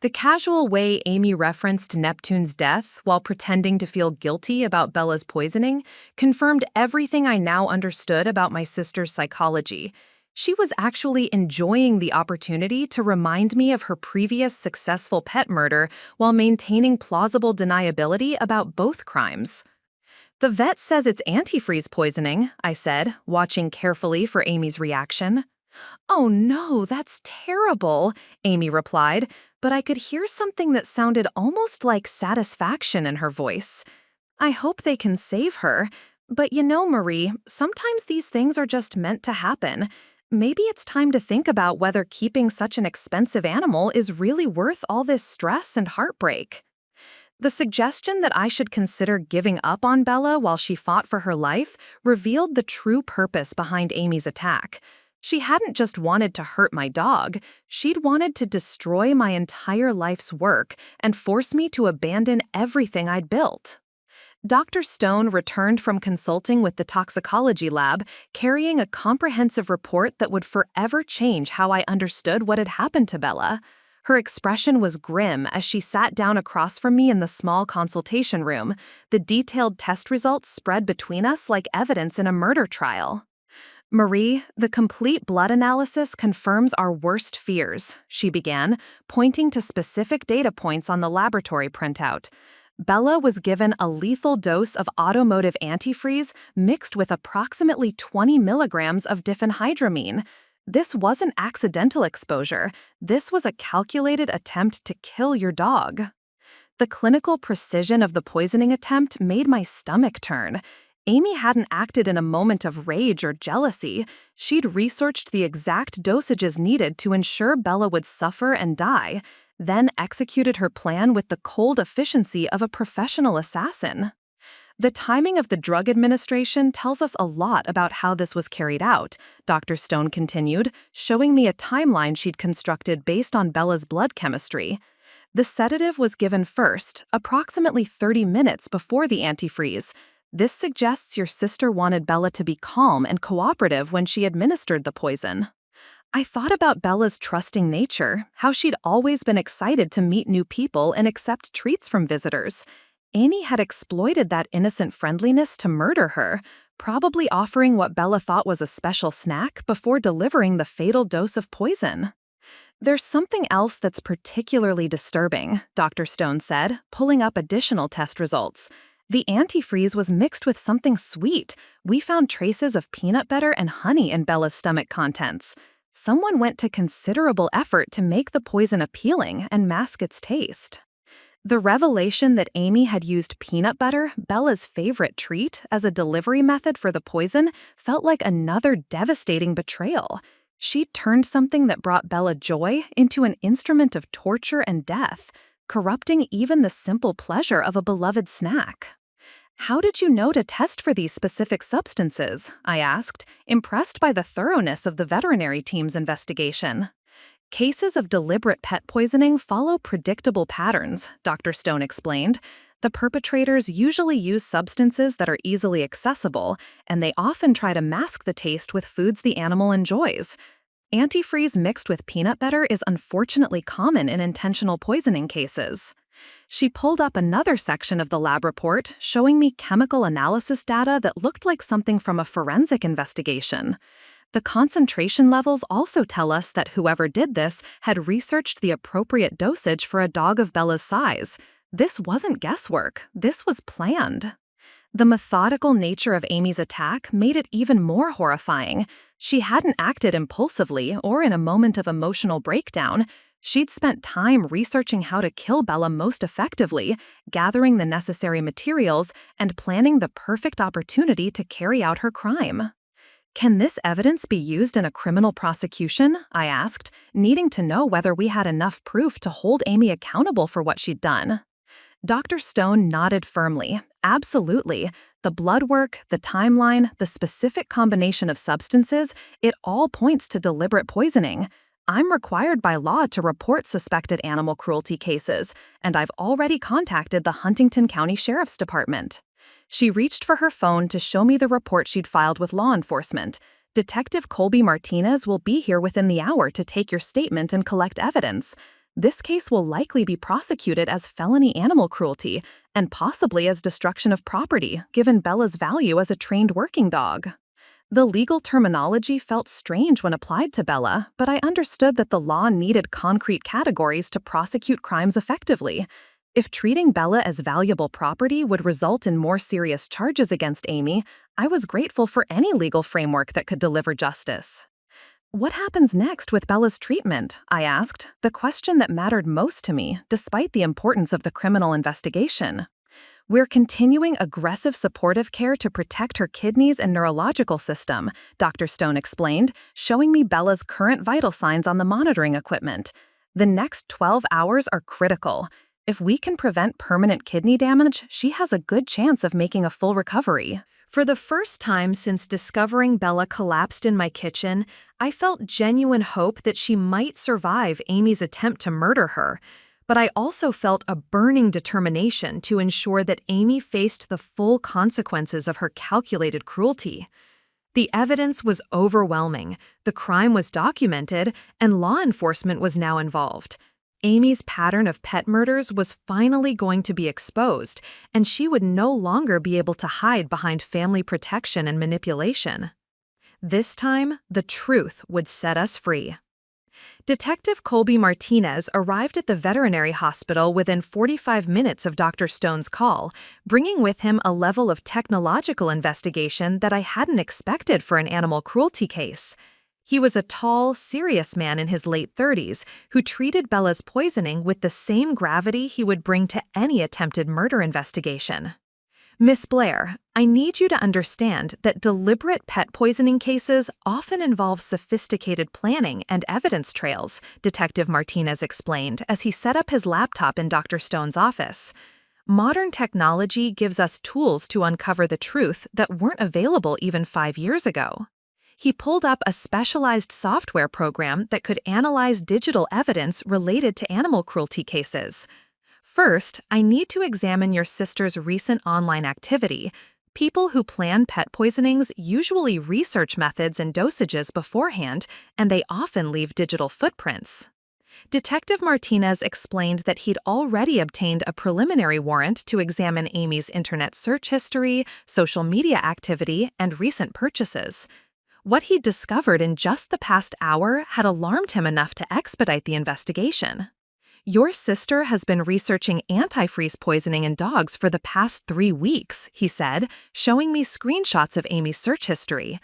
Speaker 3: The casual way Amy referenced Neptune's death while pretending to feel guilty about Bella's poisoning confirmed everything I now understood about my sister's psychology. She was actually enjoying the opportunity to remind me of her previous successful pet murder while maintaining plausible deniability about both crimes. "The vet says it's antifreeze poisoning," I said, watching carefully for Amy's reaction. "Oh no, that's terrible," Amy replied, but I could hear something that sounded almost like satisfaction in her voice. "I hope they can save her. But you know, Marie, sometimes these things are just meant to happen. Maybe it's time to think about whether keeping such an expensive animal is really worth all this stress and heartbreak." The suggestion that I should consider giving up on Bella while she fought for her life revealed the true purpose behind Amy's attack. She hadn't just wanted to hurt my dog, she'd wanted to destroy my entire life's work and force me to abandon everything I'd built. Dr. Stone returned from consulting with the toxicology lab, carrying a comprehensive report that would forever change how I understood what had happened to Bella. Her expression was grim as she sat down across from me in the small consultation room, the detailed test results spread between us like evidence in a murder trial. "Marie, the complete blood analysis confirms our worst fears," she began, pointing to specific data points on the laboratory printout. "Bella was given a lethal dose of automotive antifreeze mixed with approximately 20 milligrams of diphenhydramine. This wasn't accidental exposure. This was a calculated attempt to kill your dog." The clinical precision of the poisoning attempt made my stomach turn. Amy hadn't acted in a moment of rage or jealousy. She'd researched the exact dosages needed to ensure Bella would suffer and die, then executed her plan with the cold efficiency of a professional assassin. The timing of the drug administration tells us a lot about how this was carried out, Dr. Stone continued, showing me a timeline she'd constructed based on Bella's blood chemistry. The sedative was given first, approximately 30 minutes before the antifreeze. This suggests your sister wanted Bella to be calm and cooperative when she administered the poison. I thought about Bella's trusting nature, how she'd always been excited to meet new people and accept treats from visitors. Annie had exploited that innocent friendliness to murder her, probably offering what Bella thought was a special snack before delivering the fatal dose of poison. "There's something else that's particularly disturbing," Dr. Stone said, pulling up additional test results. "The antifreeze was mixed with something sweet. We found traces of peanut butter and honey in Bella's stomach contents. Someone went to considerable effort to make the poison appealing and mask its taste."
Speaker 1: The revelation that Amy had used peanut butter, Bella's favorite treat, as a delivery method for the poison felt like another devastating betrayal. She'd turned something that brought Bella joy into an instrument of torture and death, corrupting even the simple pleasure of a beloved snack. "How did you know to test for these specific substances?" I asked, impressed by the thoroughness of the veterinary team's investigation. "Cases of deliberate pet poisoning follow predictable patterns," Dr. Stone explained. "The perpetrators usually use substances that are easily accessible, and they often try to mask the taste with foods the animal enjoys. Antifreeze mixed with peanut butter is unfortunately common in intentional poisoning cases." She pulled up another section of the lab report, showing me chemical analysis data that looked like something from a forensic investigation. The concentration levels also tell us that whoever did this had researched the appropriate dosage for a dog of Bella's size. This wasn't guesswork, this was planned. The methodical nature of Amy's attack made it even more horrifying. She hadn't acted impulsively or in a moment of emotional breakdown. She'd spent time researching how to kill Bella most effectively, gathering the necessary materials, and planning the perfect opportunity to carry out her crime. "Can this evidence be used in a criminal prosecution?" I asked, needing to know whether we had enough proof to hold Amy accountable for what she'd done. Dr. Stone nodded firmly. "Absolutely. The blood work, the timeline, the specific combination of substances, it all points to deliberate poisoning. I'm required by law to report suspected animal cruelty cases, and I've already contacted the Huntington County Sheriff's Department." She reached for her phone to show me the report she'd filed with law enforcement. "Detective Colby Martinez will be here within the hour to take your statement and collect evidence. This case will likely be prosecuted as felony animal cruelty and possibly as destruction of property, given Bella's value as a trained working dog." The legal terminology felt strange when applied to Bella, but I understood that the law needed concrete categories to prosecute crimes effectively. If treating Bella as valuable property would result in more serious charges against Amy, I was grateful for any legal framework that could deliver justice. "What happens next with Bella's treatment?" I asked, the question that mattered most to me, despite the importance of the criminal investigation. "We're continuing aggressive supportive care to protect her kidneys and neurological system," Dr. Stone explained, showing me Bella's current vital signs on the monitoring equipment. "The next 12 hours are critical. If we can prevent permanent kidney damage, she has a good chance of making a full recovery." For the first time since discovering Bella collapsed in my kitchen, I felt genuine hope that she might survive Amy's attempt to murder her. But I also felt a burning determination to ensure that Amy faced the full consequences of her calculated cruelty. The evidence was overwhelming, the crime was documented, and law enforcement was now involved. Amy's pattern of pet murders was finally going to be exposed, and she would no longer be able to hide behind family protection and manipulation. This time, the truth would set us free. Detective Colby Martinez arrived at the veterinary hospital within 45 minutes of Dr. Stone's call, bringing with him a level of technological investigation that I hadn't expected for an animal cruelty case. He was a tall, serious man in his late 30s who treated Bella's poisoning with the same gravity he would bring to any attempted murder investigation. "Miss Blair, I need you to understand that deliberate pet poisoning cases often involve sophisticated planning and evidence trails," Detective Martinez explained as he set up his laptop in Dr. Stone's office. "Modern technology gives us tools to uncover the truth that weren't available even 5 years ago." He pulled up a specialized software program that could analyze digital evidence related to animal cruelty cases. "First, I need to examine your sister's recent online activity. People who plan pet poisonings usually research methods and dosages beforehand, and they often leave digital footprints." Detective Martinez explained that he'd already obtained a preliminary warrant to examine Amy's internet search history, social media activity, and recent purchases. What he'd discovered in just the past hour had alarmed him enough to expedite the investigation. "Your sister has been researching antifreeze poisoning in dogs for the past 3 weeks," he said, showing me screenshots of Amy's search history.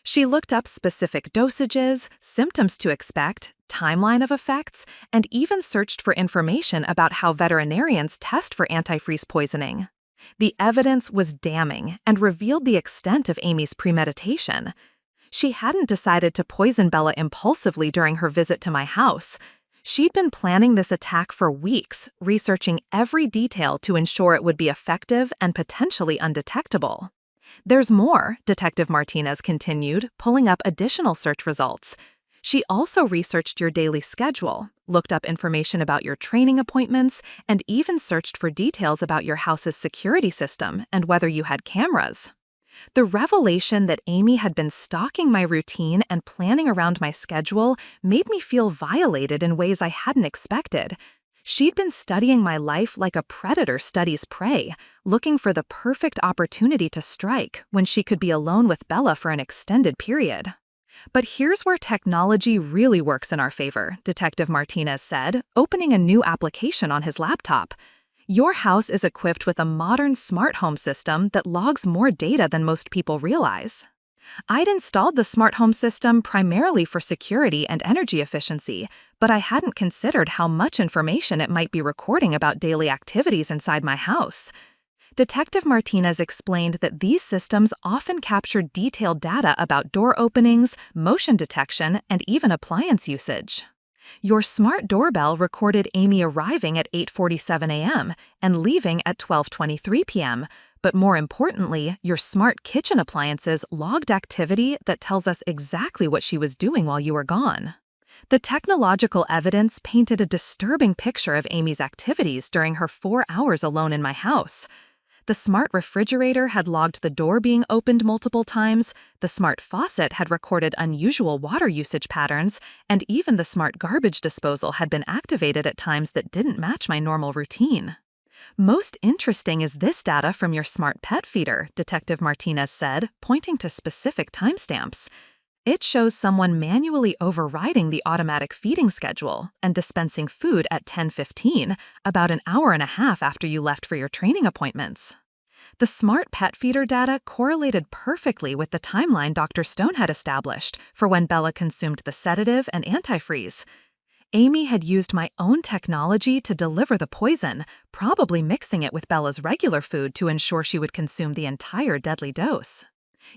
Speaker 1: She looked up specific dosages, symptoms to expect, timeline of effects, and even searched for information about how veterinarians test for antifreeze poisoning. The evidence was damning and revealed the extent of Amy's premeditation. She hadn't decided to poison Bella impulsively during her visit to my house. She'd been planning this attack for weeks, researching every detail to ensure it would be effective and potentially undetectable. There's more, Detective Martinez continued, pulling up additional search results. She also researched your daily schedule, looked up information about your training appointments, and even searched for details about your house's security system and whether you had cameras. The revelation that Amy had been stalking my routine and planning around my schedule made me feel violated in ways I hadn't expected. She'd been studying my life like a predator studies prey, looking for the perfect opportunity to strike when she could be alone with Bella for an extended period. But here's where technology really works in our favor, Detective Martinez said, opening a new application on his laptop. Your house is equipped with a modern smart home system that logs more data than most people realize. I'd installed the smart home system primarily for security and energy efficiency, but I hadn't considered how much information it might be recording about daily activities inside my house. Detective Martinez explained that these systems often capture detailed data about door openings, motion detection, and even appliance usage. Your smart doorbell recorded Amy arriving at 8:47 a.m. and leaving at 12:23 p.m., but more importantly, your smart kitchen appliances logged activity that tells us exactly what she was doing while you were gone. The technological evidence painted a disturbing picture of Amy's activities during her 4 hours alone in my house. The smart refrigerator had logged the door being opened multiple times, the smart faucet had recorded unusual water usage patterns, and even the smart garbage disposal had been activated at times that didn't match my normal routine. Most interesting is this data from your smart pet feeder, Detective Martinez said, pointing to specific timestamps. It shows someone manually overriding the automatic feeding schedule and dispensing food at 10:15, about an hour and a half after you left for your training appointments. The smart pet feeder data correlated perfectly with the timeline Dr. Stone had established for when Bella consumed the sedative and antifreeze. Amy had used my own technology to deliver the poison, probably mixing it with Bella's regular food to ensure she would consume the entire deadly dose.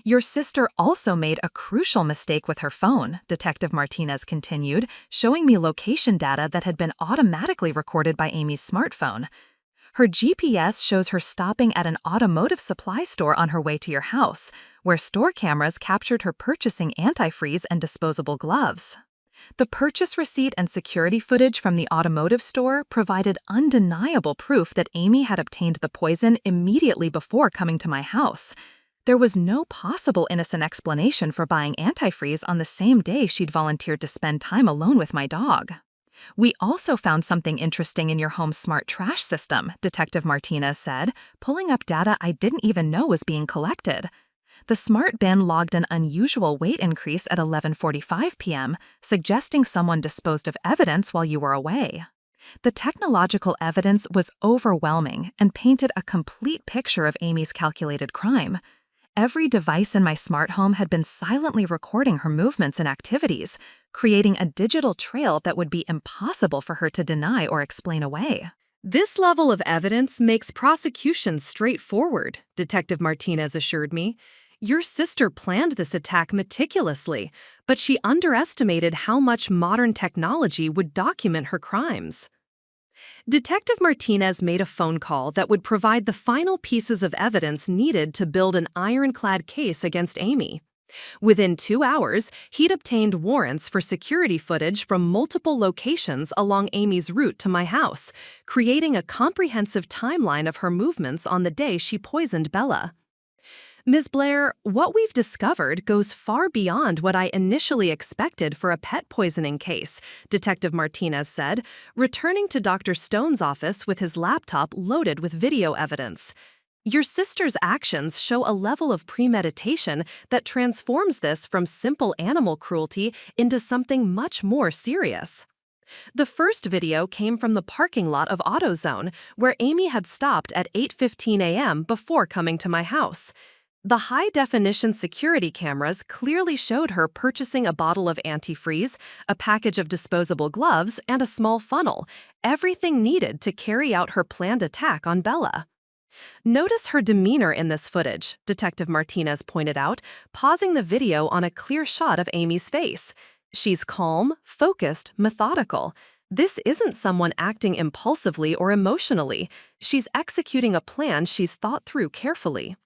Speaker 1: Your sister also made a crucial mistake with her phone, Detective Martinez continued, showing me location data that had been automatically recorded by Amy's smartphone. Her GPS shows her stopping at an automotive supply store on her way to your house, where store cameras captured her purchasing antifreeze and disposable gloves. The purchase receipt and security footage from the automotive store provided undeniable proof that Amy had obtained the poison immediately before coming to my house. There was no possible innocent explanation for buying antifreeze on the same day she'd volunteered to spend time alone with my dog. We also found something interesting in your home's smart trash system, Detective Martinez said, pulling up data I didn't even know was being collected. The smart bin logged an unusual weight increase at 11:45 p.m., suggesting someone disposed of evidence while you were away. The technological evidence was overwhelming and painted a complete picture of Amy's calculated crime. Every device in my smart home had been silently recording her movements and activities, creating a digital trail that would be impossible for her to deny or explain away.
Speaker 3: This level of evidence makes prosecution straightforward, Detective Martinez assured me. Your sister planned this attack meticulously, but she underestimated how much modern technology would document her crimes. Detective Martinez made a phone call that would provide the final pieces of evidence needed to build an ironclad case against Amy. Within 2 hours, he'd obtained warrants for security footage from multiple locations along Amy's route to my house, creating a comprehensive timeline of her movements on the day she poisoned Bella. Ms. Blair, what we've discovered goes far beyond what I initially expected for a pet poisoning case, Detective Martinez said, returning to Dr. Stone's office with his laptop loaded with video evidence. Your sister's actions show a level of premeditation that transforms this from simple animal cruelty into something much more serious. The first video came from the parking lot of AutoZone, where Amy had stopped at 8:15 a.m. before coming to my house.
Speaker 1: The high-definition security cameras clearly showed her purchasing a bottle of antifreeze, a package of disposable gloves, and a small funnel, everything needed to carry out her planned attack on Bella. Notice her demeanor in this footage, Detective Martinez pointed out, pausing the video on a clear shot of Amy's face. She's calm, focused, methodical. This isn't someone acting impulsively or emotionally. She's executing a plan she's thought through carefully.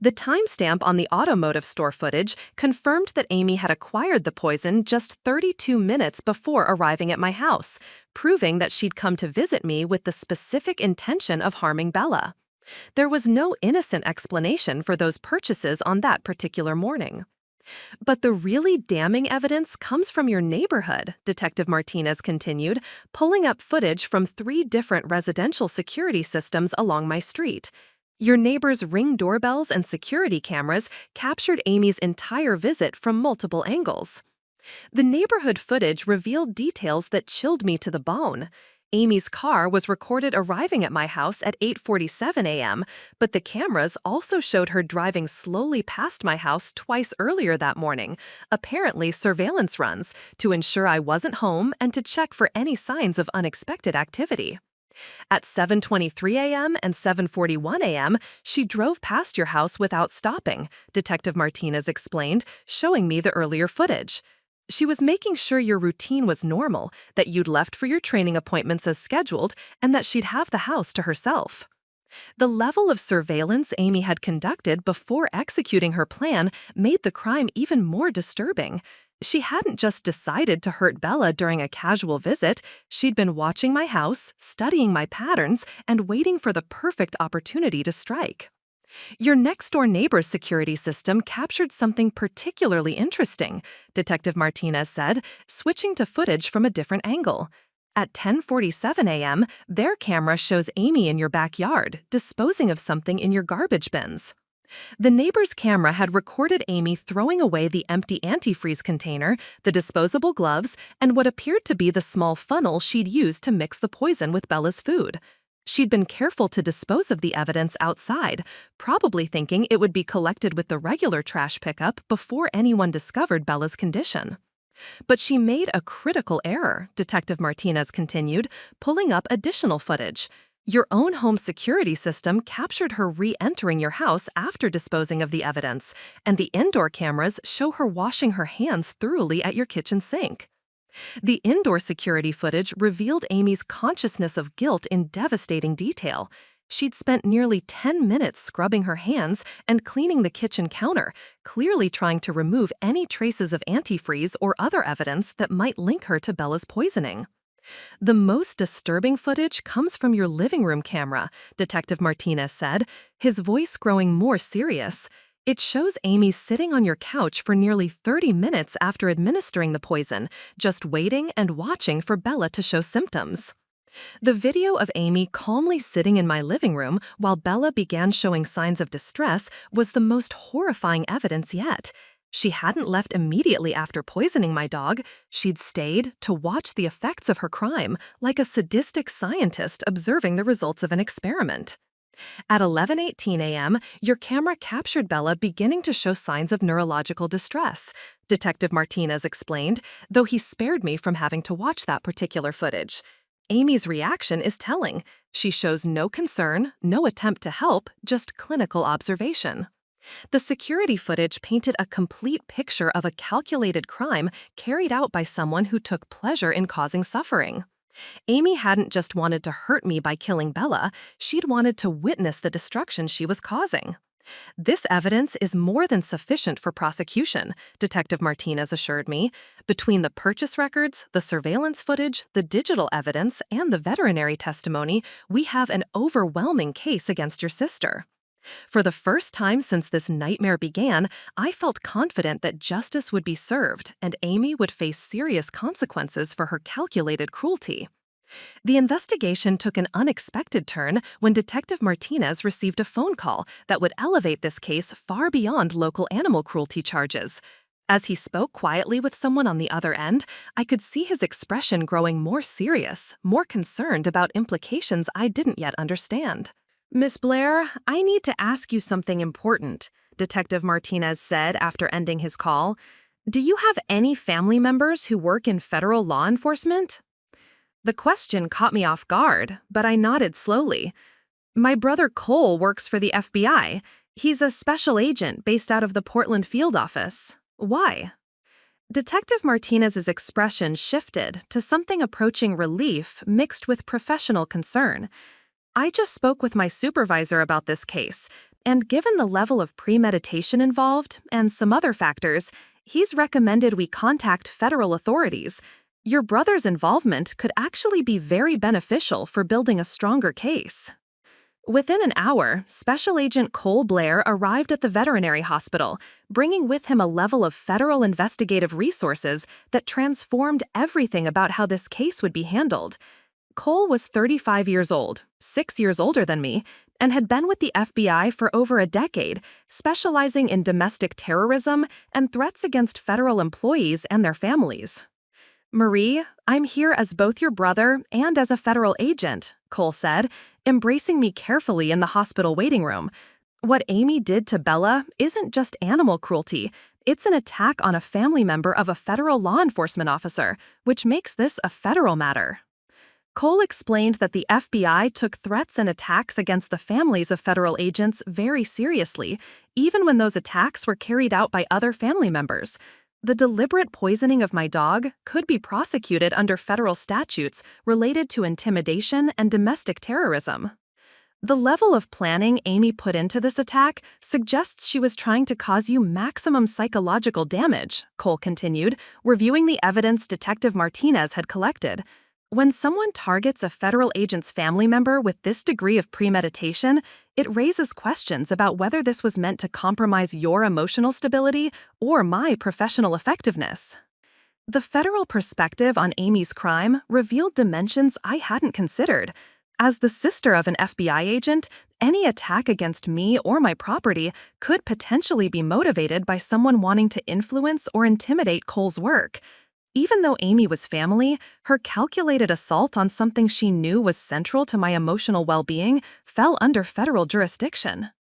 Speaker 1: The timestamp on the automotive store footage confirmed that Amy had acquired the poison just 32 minutes before arriving at my house, proving that she'd come to visit me with the specific intention of harming Bella. There was no innocent explanation for those purchases on that particular morning. But the really damning evidence comes from your neighborhood, Detective Martinez continued, pulling up footage from 3 different residential security systems along my street. Your neighbor's Ring doorbells and security cameras captured Amy's entire visit from multiple angles. The neighborhood footage revealed details that chilled me to the bone. Amy's car was recorded arriving at my house at 8:47 a.m., but the cameras also showed her driving slowly past my house twice earlier that morning, apparently surveillance runs, to ensure I wasn't home and to check for any signs of unexpected activity. At 7:23 a.m. and 7:41 a.m., she drove past your house without stopping, Detective Martinez explained, showing me the earlier footage. She was making sure your routine was normal, that you'd left for your training appointments as scheduled, and that she'd have the house to herself. The level of surveillance Amy had conducted before executing her plan made the crime even more disturbing. She hadn't just decided to hurt Bella during a casual visit, she'd been watching my house, studying my patterns, and waiting for the perfect opportunity to strike. Your next-door neighbor's security system captured something particularly interesting, Detective Martinez said, switching to footage from a different angle. At 10:47 a.m., their camera shows Amy in your backyard, disposing of something in your garbage bins. The neighbor's camera had recorded Amy throwing away the empty antifreeze container, the disposable gloves, and what appeared to be the small funnel she'd used to mix the poison with Bella's food. She'd been careful to dispose of the evidence outside, probably thinking it would be collected with the regular trash pickup before anyone discovered Bella's condition. But she made a critical error, Detective Martinez continued, pulling up additional footage. Your own home security system captured her re-entering your house after disposing of the evidence, and the indoor cameras show her washing her hands thoroughly at your kitchen sink. The indoor security footage revealed Amy's consciousness of guilt in devastating detail. She'd spent nearly 10 minutes scrubbing her hands and cleaning the kitchen counter, clearly trying to remove any traces of antifreeze or other evidence that might link her to Bella's poisoning. The most disturbing footage comes from your living room camera, Detective Martinez said, his voice growing more serious. It shows Amy sitting on your couch for nearly 30 minutes after administering the poison, just waiting and watching for Bella to show symptoms. The video of Amy calmly sitting in my living room while Bella began showing signs of distress was the most horrifying evidence yet. She hadn't left immediately after poisoning my dog. She'd stayed to watch the effects of her crime, like a sadistic scientist observing the results of an experiment. At 11:18 a.m., your camera captured Bella beginning to show signs of neurological distress, Detective Martinez explained, though he spared me from having to watch that particular footage. Amy's reaction is telling. She shows no concern, no attempt to help, just clinical observation. The security footage painted a complete picture of a calculated crime carried out by someone who took pleasure in causing suffering. Amy hadn't just wanted to hurt me by killing Bella, she'd wanted to witness the destruction she was causing. This evidence is more than sufficient for prosecution, Detective Martinez assured me. Between the purchase records, the surveillance footage, the digital evidence, and the veterinary testimony, we have an overwhelming case against your sister. For the first time since this nightmare began, I felt confident that justice would be served and Amy would face serious consequences for her calculated cruelty. The investigation took an unexpected turn when Detective Martinez received a phone call that would elevate this case far beyond local animal cruelty charges. As he spoke quietly with someone on the other end, I could see his expression growing more serious, more concerned about implications I didn't yet understand. Miss Blair, I need to ask you something important, Detective Martinez said after ending his call. Do you have any family members who work in federal law enforcement? The question caught me off guard, but I nodded slowly. My brother Cole works for the FBI. He's a special agent based out of the Portland field office. Why? Detective Martinez's expression shifted to something approaching relief mixed with professional concern. I just spoke with my supervisor about this case, and given the level of premeditation involved and some other factors, he's recommended we contact federal authorities. Your brother's involvement could actually be very beneficial for building a stronger case. Within an hour, Special Agent Cole Blair arrived at the veterinary hospital, bringing with him a level of federal investigative resources that transformed everything about how this case would be handled. Cole was 35 years old, 6 years older than me, and had been with the FBI for over a decade, specializing in domestic terrorism and threats against federal employees and their families. Marie, I'm here as both your brother and as a federal agent, Cole said, embracing me carefully in the hospital waiting room. What Amy did to Bella isn't just animal cruelty, it's an attack on a family member of a federal law enforcement officer, which makes this a federal matter. Cole explained that the FBI took threats and attacks against the families of federal agents very seriously, even when those attacks were carried out by other family members. The deliberate poisoning of my dog could be prosecuted under federal statutes related to intimidation and domestic terrorism. The level of planning Amy put into this attack suggests she was trying to cause you maximum psychological damage, Cole continued, reviewing the evidence Detective Martinez had collected. When someone targets a federal agent's family member with this degree of premeditation, it raises questions about whether this was meant to compromise your emotional stability or my professional effectiveness. The federal perspective on Amy's crime revealed dimensions I hadn't considered. As the sister of an FBI agent, any attack against me or my property could potentially be motivated by someone wanting to influence or intimidate Cole's work. Even though Amy was family, her calculated assault on something she knew was central to my emotional well-being fell under federal jurisdiction.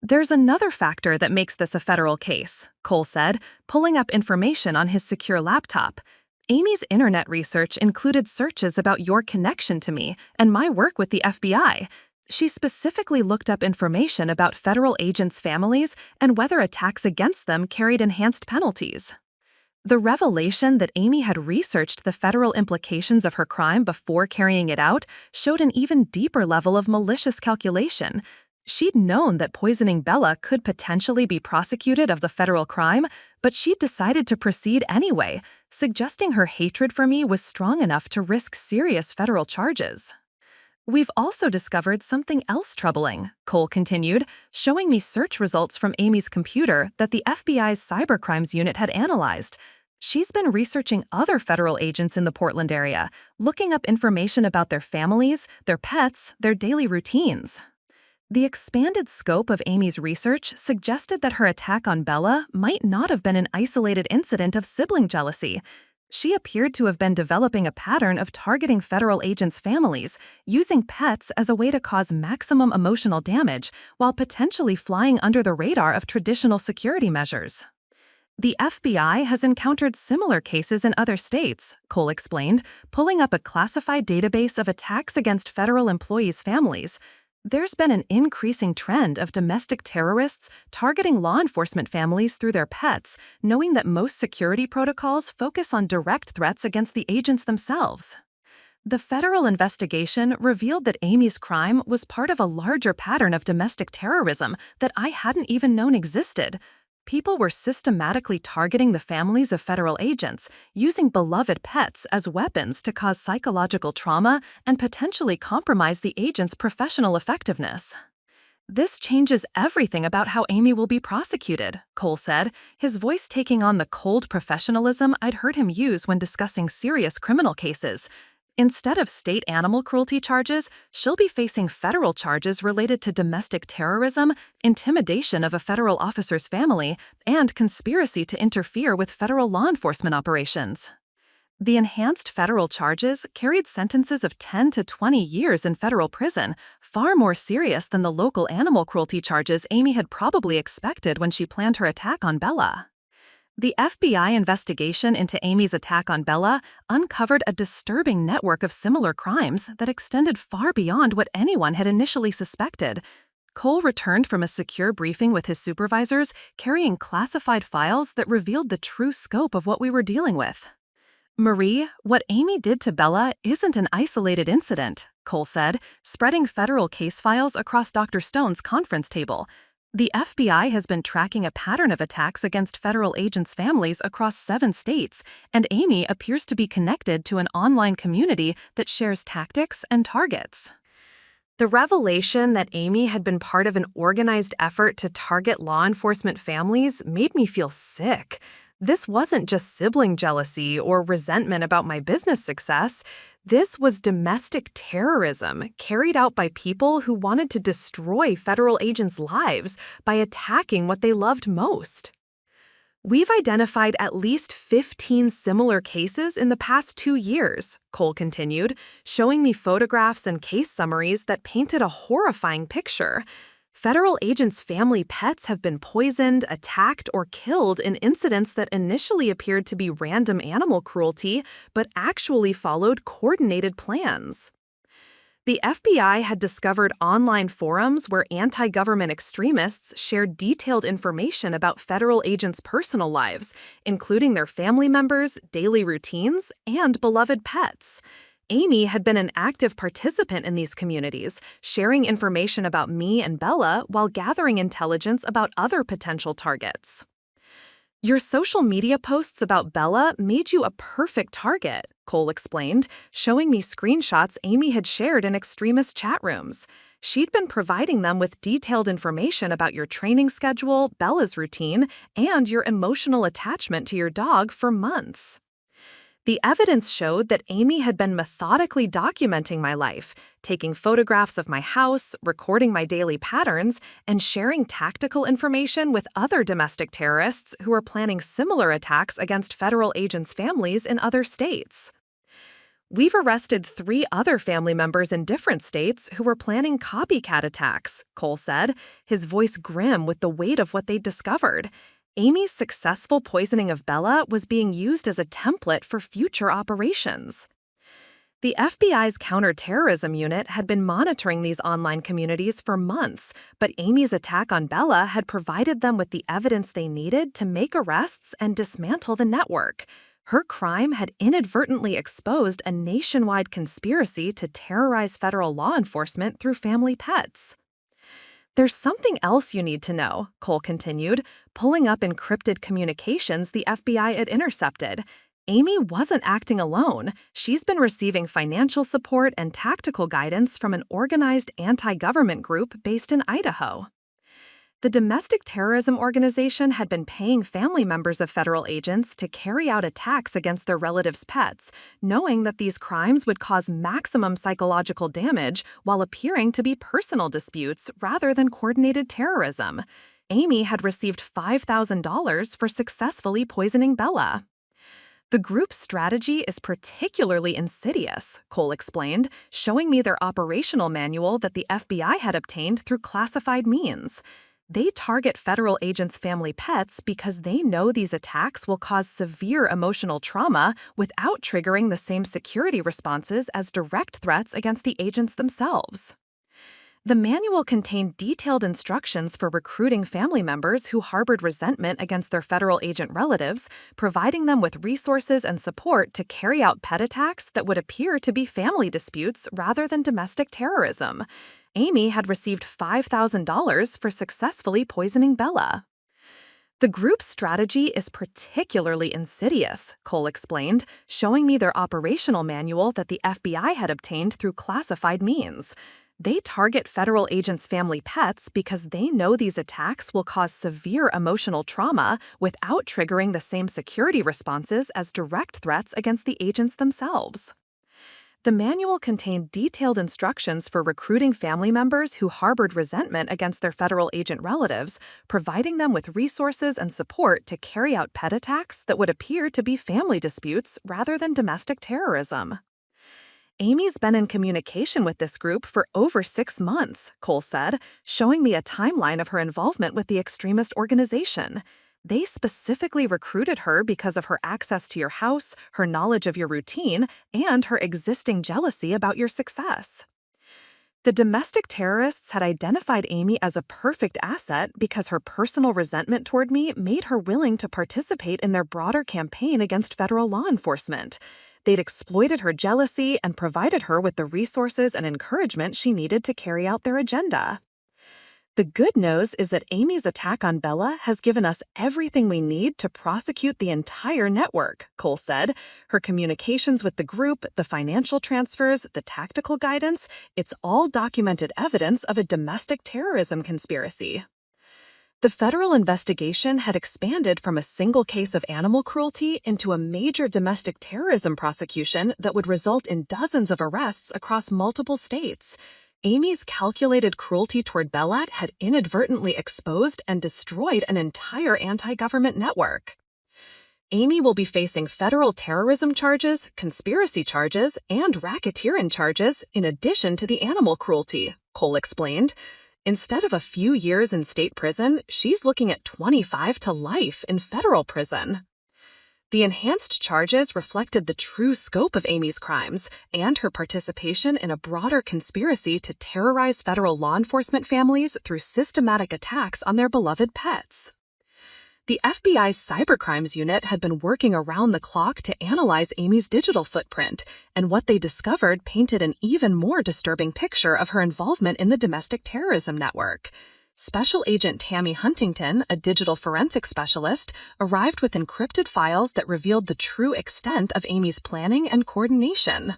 Speaker 1: There's another factor that makes this a federal case, Cole said, pulling up information on his secure laptop. Amy's internet research included searches about your connection to me and my work with the FBI. She specifically looked up information about federal agents' families and whether attacks against them carried enhanced penalties. The revelation that Amy had researched the federal implications of her crime before carrying it out showed an even deeper level of malicious calculation. She'd known that poisoning Bella could potentially be prosecuted of the federal crime, but she'd decided to proceed anyway, suggesting her hatred for me was strong enough to risk serious federal charges. We've also discovered something else troubling, Cole continued, showing me search results from Amy's computer that the FBI's cybercrimes unit had analyzed. She's been researching other federal agents in the Portland area, looking up information about their families, their pets, their daily routines. The expanded scope of Amy's research suggested that her attack on Bella might not have been an isolated incident of sibling jealousy. She appeared to have been developing a pattern of targeting federal agents' families, using pets as a way to cause maximum emotional damage while potentially flying under the radar of traditional security measures. The FBI has encountered similar cases in other states, Cole explained, pulling up a classified database of attacks against federal employees' families. There's been an increasing trend of domestic terrorists targeting law enforcement families through their pets, knowing that most security protocols focus on direct threats against the agents themselves. The federal investigation revealed that Amy's crime was part of a larger pattern of domestic terrorism that I hadn't even known existed. People were systematically targeting the families of federal agents, using beloved pets as weapons to cause psychological trauma and potentially compromise the agent's professional effectiveness. This changes everything about how Amy will be prosecuted, Cole said, his voice taking on the cold professionalism I'd heard him use when discussing serious criminal cases. Instead of state animal cruelty charges, she'll be facing federal charges related to domestic terrorism, intimidation of a federal officer's family, and conspiracy to interfere with federal law enforcement operations. The enhanced federal charges carried sentences of 10 to 20 years in federal prison,
Speaker 3: far more serious than the local animal cruelty charges Amy had probably expected when she planned her attack on Bella. The FBI investigation into Amy's attack on Bella uncovered a disturbing network of similar crimes that extended far beyond what anyone had initially suspected. Cole returned from a secure briefing with his supervisors, carrying classified files that revealed the true scope of what we were dealing with. "Marie, what Amy did to Bella isn't an isolated incident," Cole said, spreading federal case files across Dr. Stone's conference table. "The FBI has been tracking a pattern of attacks against federal agents' families across 7 states, and Amy appears to be connected to an online community that shares tactics and targets." The revelation that Amy had been part of an organized effort to target law enforcement families made me feel sick. This wasn't just sibling jealousy or resentment about my business success. This was domestic terrorism carried out by people who wanted to destroy federal agents' lives by attacking what they loved most. "We've identified at least 15 similar cases in the past 2 years," Cole continued, showing me photographs and case summaries that painted a horrifying picture. Federal agents' family pets have been poisoned, attacked, or killed in incidents that initially appeared to be random animal cruelty, but actually followed coordinated plans. The FBI had discovered online forums where anti-government extremists shared detailed information about federal agents' personal lives, including their family members, daily routines, and beloved pets. Amy had been an active participant in these communities, sharing information about me and Bella while gathering intelligence about other potential targets. "Your social media posts about Bella made you a perfect target," Cole explained, showing me screenshots Amy had shared in extremist chat rooms. She'd been providing them with detailed information about your training schedule, Bella's routine, and your emotional attachment to your dog for months. The evidence showed that Amy had been methodically documenting my life, taking photographs of my house, recording my daily patterns, and sharing tactical information with other domestic terrorists who were planning similar attacks against federal agents' families in other states. "We've arrested 3 other family members in different states who were planning copycat attacks," Cole said, his voice grim with the weight of what they'd discovered. Amy's successful poisoning of Bella was being used as a template for future operations. The FBI's counterterrorism unit had been monitoring these online communities for months, but Amy's attack on Bella had provided them with the evidence they needed to make arrests and dismantle the network. Her crime had inadvertently exposed a nationwide conspiracy to terrorize federal law enforcement through family pets. "There's something else you need to know," Cole continued, pulling up encrypted communications the FBI had intercepted. "Amy wasn't acting alone. She's been receiving financial support and tactical guidance from an organized anti-government group based in Idaho." The domestic terrorism organization had been paying family members of federal agents to carry out attacks against their relatives' pets, knowing that these crimes would cause maximum psychological damage while appearing to be personal disputes rather than coordinated terrorism. Amy had received $5,000 for successfully poisoning Bella. "The group's strategy is particularly insidious," Cole explained, showing me their operational manual that the FBI had obtained through classified means. "They target federal agents' family pets because they know these attacks will cause severe emotional trauma without triggering the same security responses as direct threats against the agents themselves." The manual contained detailed instructions for recruiting family members who harbored resentment against their federal agent relatives, providing them with resources and support to carry out pet attacks that would appear to be family disputes rather than domestic terrorism. Amy had received $5,000 for successfully poisoning Bella. "The group's strategy is particularly insidious," Cole explained, showing me their operational manual that the FBI had obtained through classified means. "They target federal agents' family pets because they know these attacks will cause severe emotional trauma without triggering the same security responses as direct threats against the agents themselves." The manual contained detailed instructions for recruiting family members who harbored resentment against their federal agent relatives, providing them with resources and support to carry out pet attacks that would appear to be family disputes rather than domestic terrorism.
Speaker 1: Amy's been in communication with this group for over 6 months, Cole said, showing me a timeline of her involvement with the extremist organization. They specifically recruited her because of her access to your house, her knowledge of your routine, and her existing jealousy about your success. The domestic terrorists had identified Amy as a perfect asset because her personal resentment toward me made her willing to participate in their broader campaign against federal law enforcement. They'd exploited her jealousy and provided her with the resources and encouragement she needed to carry out their agenda. The good news is that Amy's attack on Bella has given us everything we need to prosecute the entire network, Cole said. Her communications with the group, the financial transfers, the tactical guidance, it's all documented evidence of a domestic terrorism conspiracy. The federal investigation had expanded from a single case of animal cruelty into a major domestic terrorism prosecution that would result in dozens of arrests across multiple states. Amy's calculated cruelty toward Bella had inadvertently exposed and destroyed an entire anti-government network. Amy will be facing federal terrorism charges, conspiracy charges, and racketeering charges in addition to the animal cruelty, Cole explained. Instead of a few years in state prison, she's looking at 25 to life in federal prison. The enhanced charges reflected the true scope of Amy's crimes and her participation in a broader conspiracy to terrorize federal law enforcement families through systematic attacks on their beloved pets. The FBI's cybercrimes unit had been working around the clock to analyze Amy's digital footprint, and what they discovered painted an even more disturbing picture of her involvement in the domestic terrorism network. Special Agent Tammy Huntington, a digital forensic specialist, arrived with encrypted files that revealed the true extent of Amy's planning and coordination.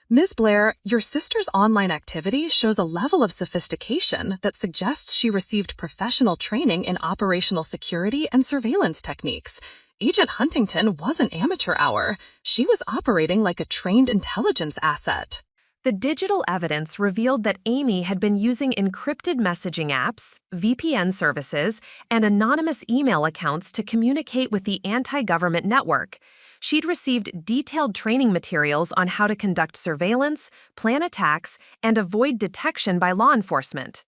Speaker 1: Ms. Blair, your sister's online activity shows a level of sophistication that suggests she received professional training in operational security and surveillance techniques. Agent Huntington wasn't amateur hour. She was operating like a trained intelligence asset.
Speaker 3: The digital evidence revealed that Amy had been using encrypted messaging apps, VPN services, and anonymous email accounts to communicate with the anti-government network. She'd received detailed training materials on how to conduct surveillance, plan attacks, and avoid detection by law enforcement.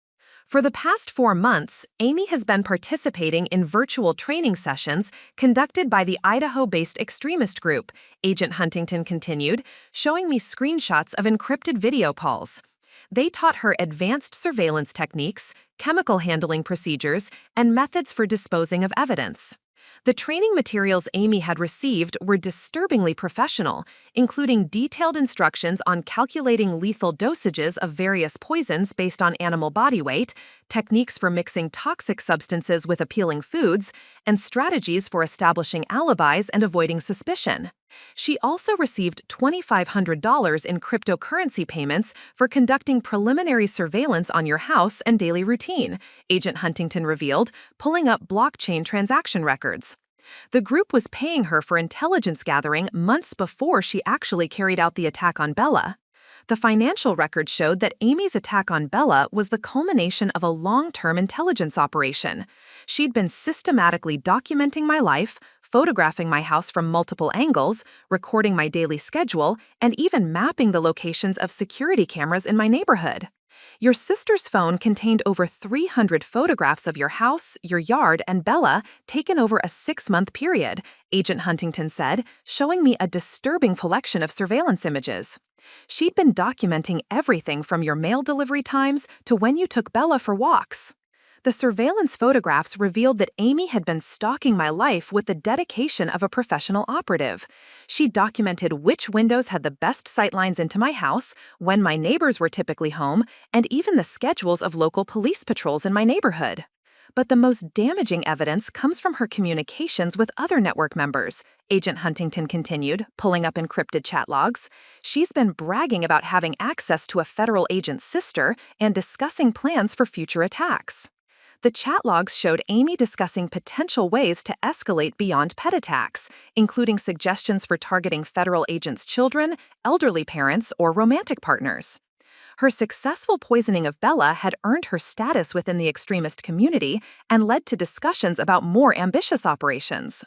Speaker 3: For the past 4 months, Amy has been participating in virtual training sessions conducted by the Idaho-based extremist group, Agent Huntington continued, showing me screenshots of encrypted video calls. They taught her advanced surveillance techniques, chemical handling procedures, and methods for disposing of evidence. The training materials Amy had received were disturbingly professional, including detailed instructions on calculating lethal dosages of various poisons based on animal body weight, techniques for mixing toxic substances with appealing foods, and strategies for establishing alibis and avoiding suspicion. She also received $2,500 in cryptocurrency payments for conducting preliminary surveillance on your house and daily routine, Agent Huntington revealed, pulling up blockchain transaction records. The group was paying her for intelligence gathering months before she actually carried out the attack on Bella. The financial record showed that Amy's attack on Bella was the culmination of a long-term intelligence operation. She'd been systematically documenting my life, photographing my house from multiple angles, recording my daily schedule, and even mapping the locations of security cameras in my neighborhood. Your sister's phone contained over 300 photographs of your house, your yard, and Bella taken over a 6-month period, Agent Huntington said, showing me a disturbing collection of surveillance images. She'd been documenting everything from your mail delivery times to when you took Bella for walks. The surveillance photographs revealed that Amy had been stalking my life with the dedication of a professional operative. She documented which windows had the best sightlines into my house, when my neighbors were typically home, and even the schedules of local police patrols in my neighborhood. But the most damaging evidence comes from her communications with other network members, Agent Huntington continued, pulling up encrypted chat logs. She's been bragging about having access to a federal agent's sister and discussing plans for future attacks. The chat logs showed Amy discussing potential ways to escalate beyond pet attacks, including suggestions for targeting federal agents' children, elderly parents, or romantic partners. Her successful poisoning of Bella had earned her status within the extremist community and led to discussions about more ambitious operations.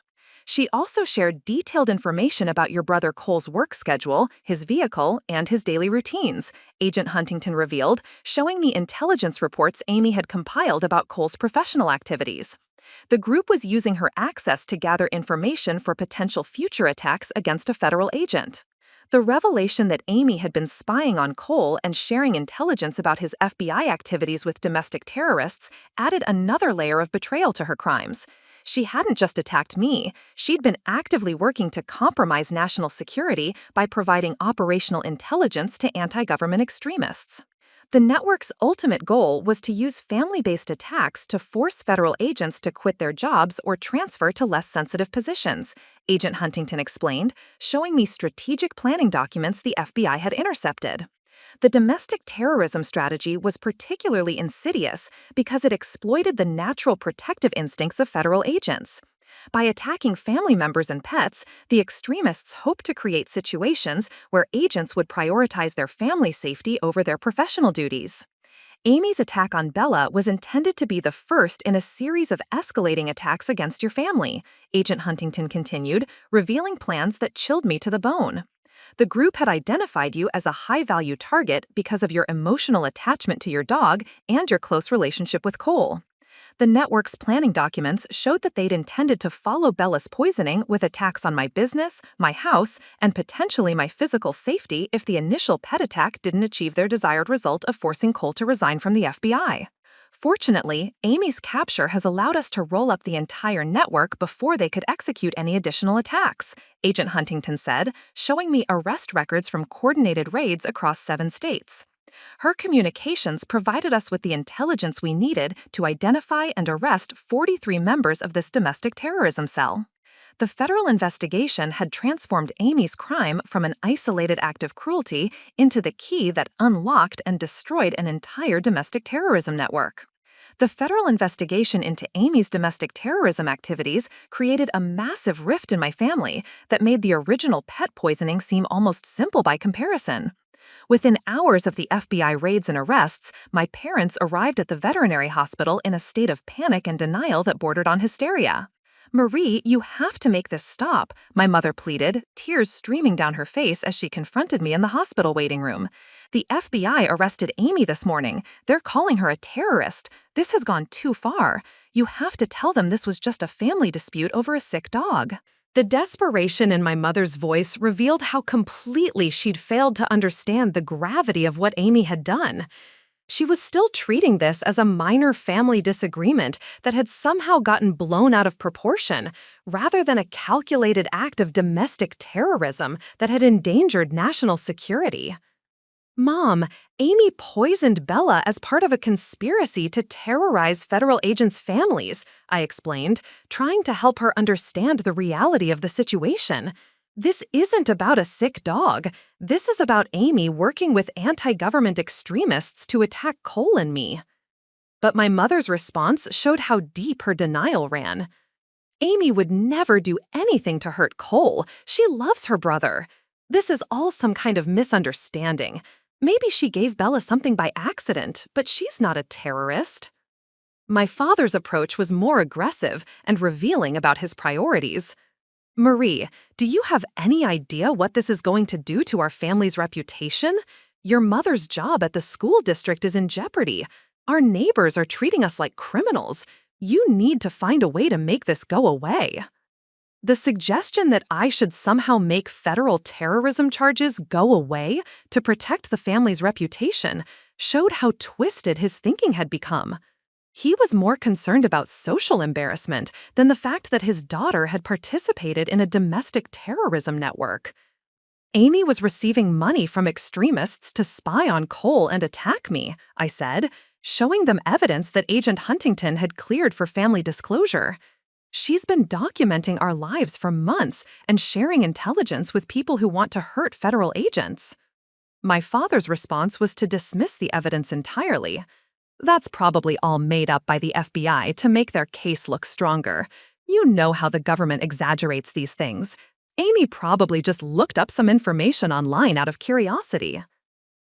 Speaker 3: She also shared detailed information about your brother Cole's work schedule, his vehicle, and his daily routines, Agent Huntington revealed, showing me intelligence reports Amy had compiled about Cole's professional activities. The group was using her access to gather information for potential future attacks against a federal agent. The revelation that Amy had been spying on Cole and sharing intelligence about his FBI activities with domestic terrorists added another layer of betrayal to her crimes. She hadn't just attacked me, she'd been actively working to compromise national security by providing operational intelligence to anti-government extremists. The network's ultimate goal was to use family-based attacks to force federal agents to quit their jobs or transfer to less sensitive positions, Agent Huntington explained, showing me strategic planning documents the FBI had intercepted. The domestic terrorism strategy was particularly insidious because it exploited the natural protective instincts of federal agents. By attacking family members and pets, the extremists hoped to create situations where agents would prioritize their family safety over their professional duties. Amy's attack on Bella was intended to be the first in a series of escalating attacks against your family, Agent Huntington continued, revealing plans that chilled me to the bone. The group had identified you as a high-value target because of your emotional attachment to your dog and your close relationship with Cole. The network's planning documents showed that they'd intended to follow Bella's poisoning with attacks on my business, my house, and potentially my physical safety if the initial pet attack didn't achieve their desired result of forcing Cole to resign from the FBI. Fortunately, Amy's capture has allowed us to roll up the entire network before they could execute any additional attacks, Agent Huntington said, showing me arrest records from coordinated raids across 7 states. Her communications provided us with the intelligence we needed to identify and arrest 43 members of this domestic terrorism cell. The federal investigation had transformed Amy's crime from an isolated act of cruelty into the key that unlocked and destroyed an entire domestic terrorism network. The federal investigation into Amy's domestic terrorism activities created a massive rift in my family that made the original pet poisoning seem almost simple by comparison. Within hours of the FBI raids and arrests, my parents arrived at the veterinary hospital in a state of panic and denial that bordered on hysteria. "Marie, you have to make this stop," my mother pleaded, tears streaming down her face as she confronted me in the hospital waiting room. "The FBI arrested Amy this morning. They're calling her a terrorist. This has gone too far. You have to tell them this was just a family dispute over a sick dog."
Speaker 1: The desperation in my mother's voice revealed how completely she'd failed to understand the gravity of what Amy had done. She was still treating this as a minor family disagreement that had somehow gotten blown out of proportion, rather than a calculated act of domestic terrorism that had endangered national security. "Mom, Amy poisoned Bella as part of a conspiracy to terrorize federal agents' families," I explained, trying to help her understand the reality of the situation. "This isn't about a sick dog. This is about Amy working with anti-government extremists to attack Cole and me." But my mother's response showed how deep her denial ran. "Amy would never do anything to hurt Cole. She loves her brother. This is all some kind of misunderstanding. Maybe she gave Bella something by accident, but she's not a terrorist." My father's approach was more aggressive and revealing about his priorities. "Marie, do you have any idea what this is going to do to our family's reputation? Your mother's job at the school district is in jeopardy. Our neighbors are treating us like criminals. You need to find a way to make this go away." The suggestion that I should somehow make federal terrorism charges go away to protect the family's reputation showed how twisted his thinking had become. He was more concerned about social embarrassment than the fact that his daughter had participated in a domestic terrorism network. "Amy was receiving money from extremists to spy on Cole and attack me," I said, showing them evidence that Agent Huntington had cleared for family disclosure. "She's been documenting our lives for months and sharing intelligence with people who want to hurt federal agents." My father's response was to dismiss the evidence entirely. "That's probably all made up by the FBI to make their case look stronger. You know how the government exaggerates these things. Amy probably just looked up some information online out of curiosity."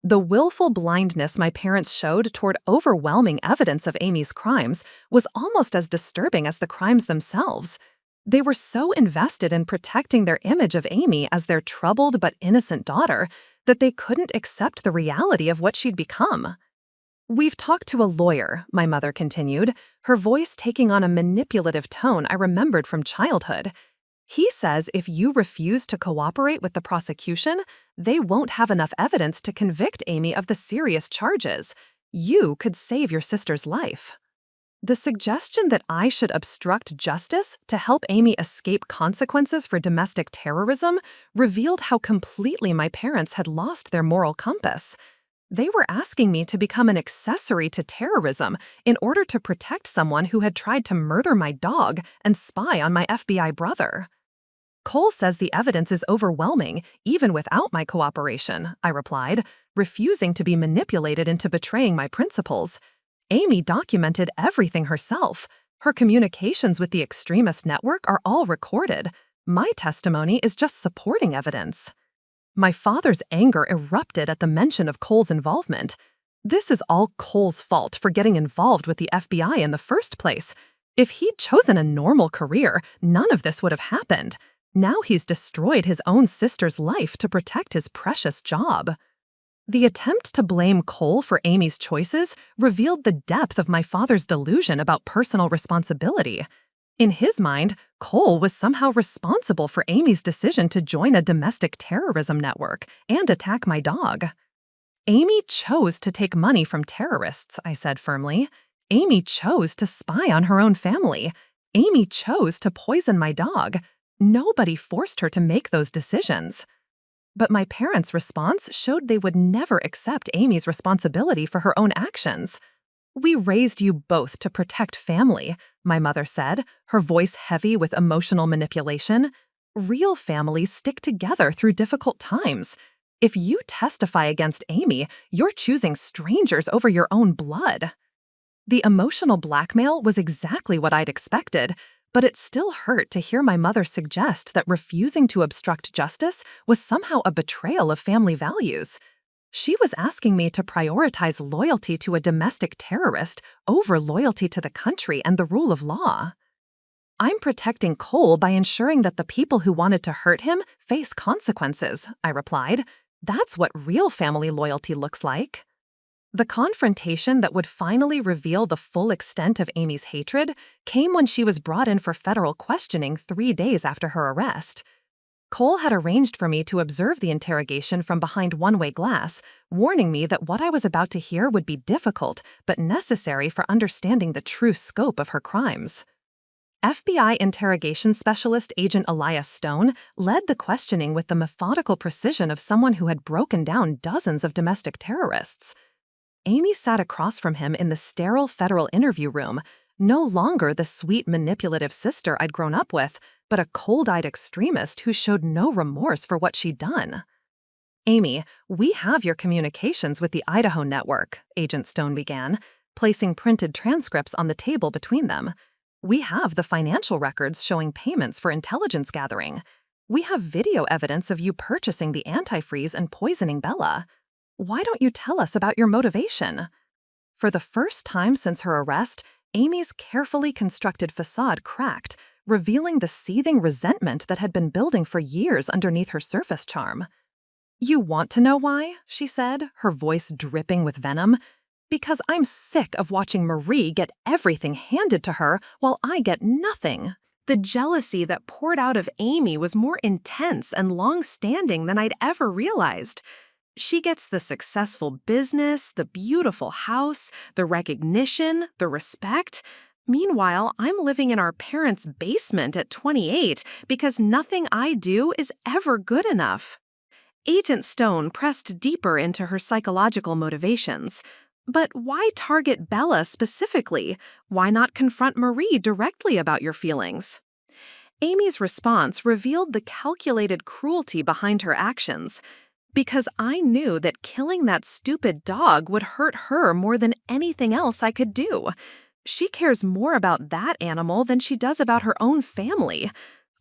Speaker 1: The willful blindness my parents showed toward overwhelming evidence of Amy's crimes was almost as disturbing as the crimes themselves. They were so invested in protecting their image of Amy as their troubled but innocent daughter that they couldn't accept the reality of what she'd become. "We've talked to a lawyer," my mother continued, her voice taking on a manipulative tone I remembered from childhood. "He says if you refuse to cooperate with the prosecution, they won't have enough evidence to convict Amy of the serious charges. You could save your sister's life." The suggestion that I should obstruct justice to help Amy escape consequences for domestic terrorism revealed how completely my parents had lost their moral compass. They were asking me to become an accessory to terrorism in order to protect someone who had tried to murder my dog and spy on my FBI brother. "Cole says the evidence is overwhelming, even without my cooperation," I replied, refusing to be manipulated into betraying my principles. "Amy documented everything herself. Her communications with the extremist network are all recorded. My testimony is just supporting evidence." My father's anger erupted at the mention of Cole's involvement. "This is all Cole's fault for getting involved with the FBI in the first place. If he'd chosen a normal career, none of this would have happened. Now he's destroyed his own sister's life to protect his precious job." The attempt to blame Cole for Amy's choices revealed the depth of my father's delusion about personal responsibility. In his mind, Cole was somehow responsible for Amy's decision to join a domestic terrorism network and attack my dog. "Amy chose to take money from terrorists," I said firmly. "Amy chose to spy on her own family. Amy chose to poison my dog. Nobody forced her to make those decisions." But my parents' response showed they would never accept Amy's responsibility for her own actions. "We raised you both to protect family," my mother said, her voice heavy with emotional manipulation. "Real families stick together through difficult times. If you testify against Amy, you're choosing strangers over your own blood." The emotional blackmail was exactly what I'd expected, but it still hurt to hear my mother suggest that refusing to obstruct justice was somehow a betrayal of family values. She was asking me to prioritize loyalty to a domestic terrorist over loyalty to the country and the rule of law. "I'm protecting Cole by ensuring that the people who wanted to hurt him face consequences," I replied. "That's what real family loyalty looks like." The confrontation that would finally reveal the full extent of Amy's hatred came when she was brought in for federal questioning 3 days after her arrest. Cole had arranged for me to observe the interrogation from behind one-way glass, warning me that what I was about to hear would be difficult but necessary for understanding the true scope of her crimes. FBI interrogation specialist Agent Elias Stone led the questioning with the methodical precision of someone who had broken down dozens of domestic terrorists. Amy sat across from him in the sterile federal interview room, no longer the sweet, manipulative sister I'd grown up with, but a cold-eyed extremist who showed no remorse for what she'd done. "Amy, we have your communications with the Idaho Network," Agent Stone began, placing printed transcripts on the table between them. "We have the financial records showing payments for intelligence gathering. We have video evidence of you purchasing the antifreeze and poisoning Bella. Why don't you tell us about your motivation?" For the first time since her arrest, Amy's carefully constructed facade cracked, revealing the seething resentment that had been building for years underneath her surface charm. "You want to know why?" she said, her voice dripping with venom. "Because I'm sick of watching Marie get everything handed to her while I get nothing." The jealousy that poured out of Amy was more intense and long-standing than I'd ever realized. She gets the successful business, the beautiful house, the recognition, the respect. Meanwhile, I'm living in our parents' basement at 28 because nothing I do is ever good enough. Agent Stone pressed deeper into her psychological motivations. But why target Bella specifically? Why not confront Marie directly about your feelings? Amy's response revealed the calculated cruelty behind her actions. Because I knew that killing that stupid dog would hurt her more than anything else I could do. She cares more about that animal than she does about her own family.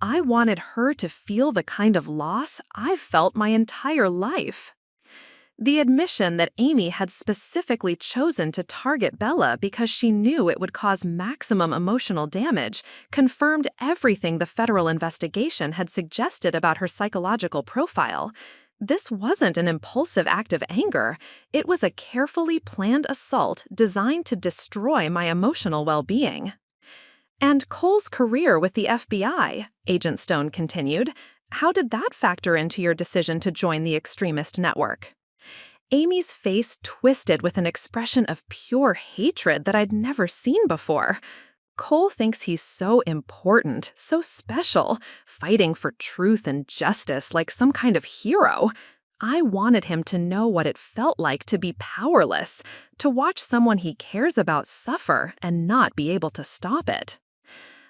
Speaker 1: I wanted her to feel the kind of loss I've felt my entire life. The admission that Amy had specifically chosen to target Bella because she knew it would cause maximum emotional damage confirmed everything the federal investigation had suggested about her psychological profile. This wasn't an impulsive act of anger. It was a carefully planned assault designed to destroy my emotional well-being. And Cole's career with the FBI, Agent Stone continued. How did that factor into your decision to join the extremist network? Amy's face twisted with an expression of pure hatred that I'd never seen before. Cole thinks he's so important, so special, fighting for truth and justice like some kind of hero. I wanted him to know what it felt like to be powerless, to watch someone he cares about suffer and not be able to stop it.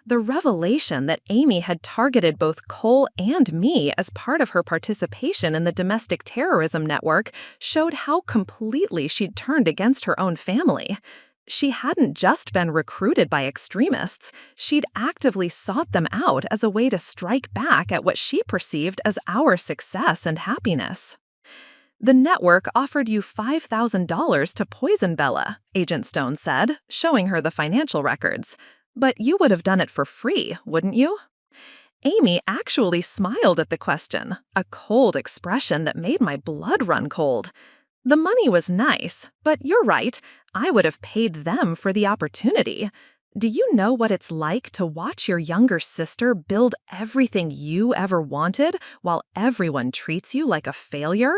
Speaker 1: The revelation that Amy had targeted both Cole and me as part of her participation in the domestic terrorism network showed how completely she'd turned against her own family. She hadn't just been recruited by extremists, she'd actively sought them out as a way to strike back at what she perceived as our success and happiness. The network offered you $5,000 to poison Bella, Agent Stone said, showing her the financial records. But you would have done it for free, wouldn't you? Amy actually smiled at the question, a cold expression that made my blood run cold. The money was nice, but you're right, I would have paid them for the opportunity. Do you know what it's like to watch your younger sister build everything you ever wanted while everyone treats you like a failure?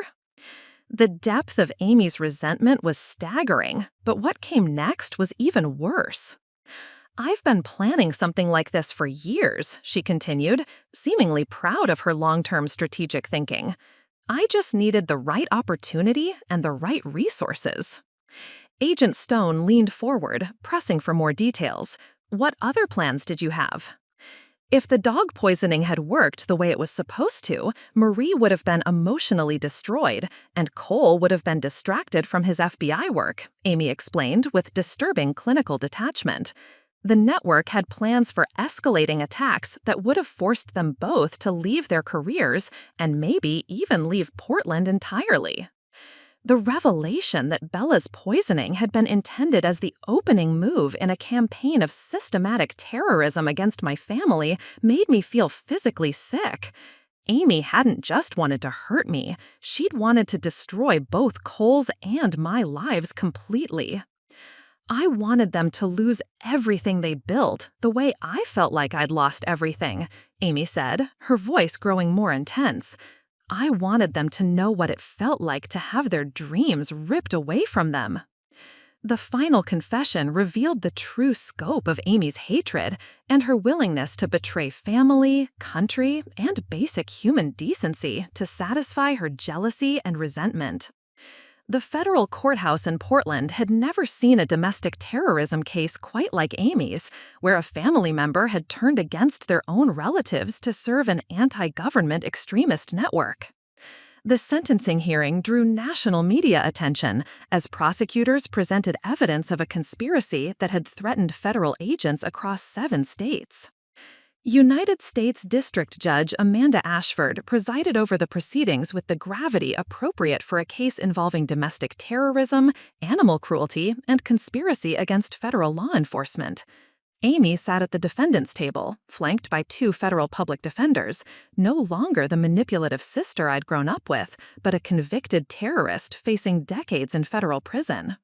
Speaker 1: The depth of Amy's resentment was staggering, but what came next was even worse. I've been planning something like this for years, she continued, seemingly proud of her long-term strategic thinking. I just needed the right opportunity and the right resources. Agent Stone leaned forward, pressing for more details. What other plans did you have? If the dog poisoning had worked the way it was supposed to, Marie would have been emotionally destroyed, and Cole would have been distracted from his FBI work, Amy explained with disturbing clinical detachment. The network had plans for escalating attacks that would have forced them both to leave their careers and maybe even leave Portland entirely. The revelation that Bella's poisoning had been intended as the opening move in a campaign of systematic terrorism against my family made me feel physically sick. Amy hadn't just wanted to hurt me, she'd wanted to destroy both Cole's and my lives completely. I wanted them to lose everything they built, the way I felt like I'd lost everything, Amy said, her voice growing more intense. I wanted them to know what it felt like to have their dreams ripped away from them. The final confession revealed the true scope of Amy's hatred and her willingness to betray family, country, and basic human decency to satisfy her jealousy and resentment. The federal courthouse in Portland had never seen a domestic terrorism case quite like Amy's, where a family member had turned against their own relatives to serve an anti-government extremist network. The sentencing hearing drew national media attention as prosecutors presented evidence of a conspiracy that had threatened federal agents across 7 states. United States District Judge Amanda Ashford presided over the proceedings with the gravity appropriate for a case involving domestic terrorism, animal cruelty, and conspiracy against federal law enforcement. Amy sat at the defendant's table, flanked by 2 federal public defenders, no longer the manipulative sister I'd grown up with, but a convicted terrorist facing decades in federal prison.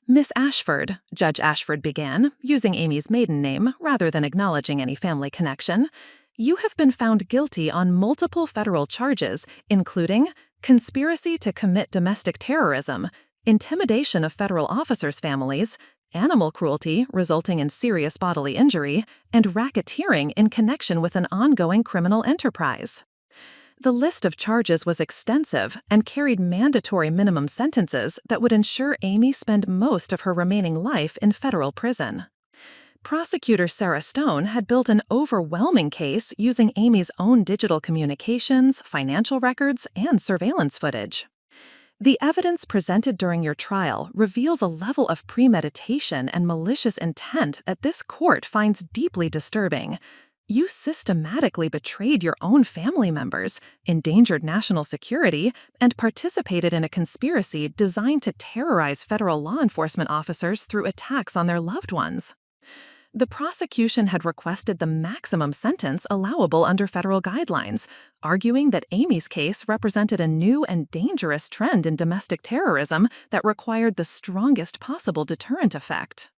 Speaker 1: Miss Ashford, Judge Ashford began, using Amy's maiden name rather than acknowledging any family connection, you have been found guilty on multiple federal charges, including conspiracy to commit domestic terrorism, intimidation of federal officers' families, animal cruelty resulting in serious bodily injury, and racketeering in connection with an ongoing criminal enterprise. The list of charges was extensive and carried mandatory minimum sentences that would ensure Amy spend most of her remaining life in federal prison. Prosecutor Sarah Stone had built an overwhelming case using Amy's own digital communications, financial records, and surveillance footage. The evidence presented during your trial reveals a level of premeditation and malicious intent that this court finds deeply disturbing.
Speaker 3: You systematically betrayed your own family members, endangered national security, and participated in a conspiracy designed to terrorize federal law enforcement officers through attacks on their loved ones. The prosecution had requested the maximum sentence allowable under federal guidelines, arguing that Amy's case represented a new and dangerous trend in domestic terrorism that required the strongest possible deterrent effect.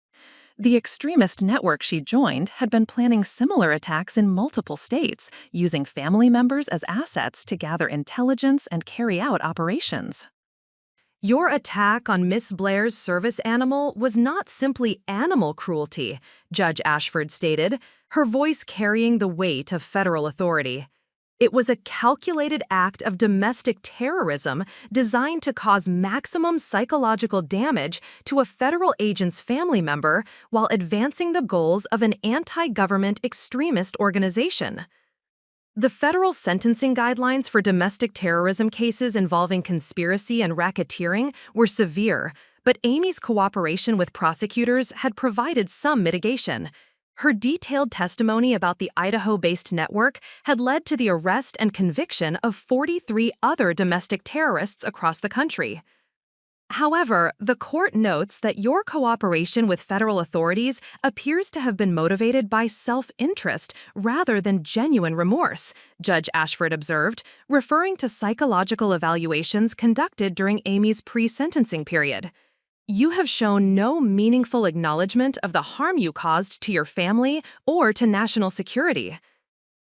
Speaker 3: The extremist network she joined had been planning similar attacks in multiple states, using family members as assets to gather intelligence and carry out operations.
Speaker 1: Your attack on Miss Blair's service animal was not simply animal cruelty, Judge Ashford stated, her voice carrying the weight of federal authority. It was a calculated act of domestic terrorism designed to cause maximum psychological damage to a federal agent's family member while advancing the goals of an anti-government extremist organization. The federal sentencing guidelines for domestic terrorism cases involving conspiracy and racketeering were severe, but Amy's cooperation with prosecutors had provided some mitigation. Her detailed testimony about the Idaho-based network had led to the arrest and conviction of 43 other domestic terrorists across the country. However, the court notes that your cooperation with federal authorities appears to have been motivated by self-interest rather than genuine remorse, Judge Ashford observed, referring to psychological evaluations conducted during Amy's pre-sentencing period. You have shown no meaningful acknowledgement of the harm you caused to your family or to national security.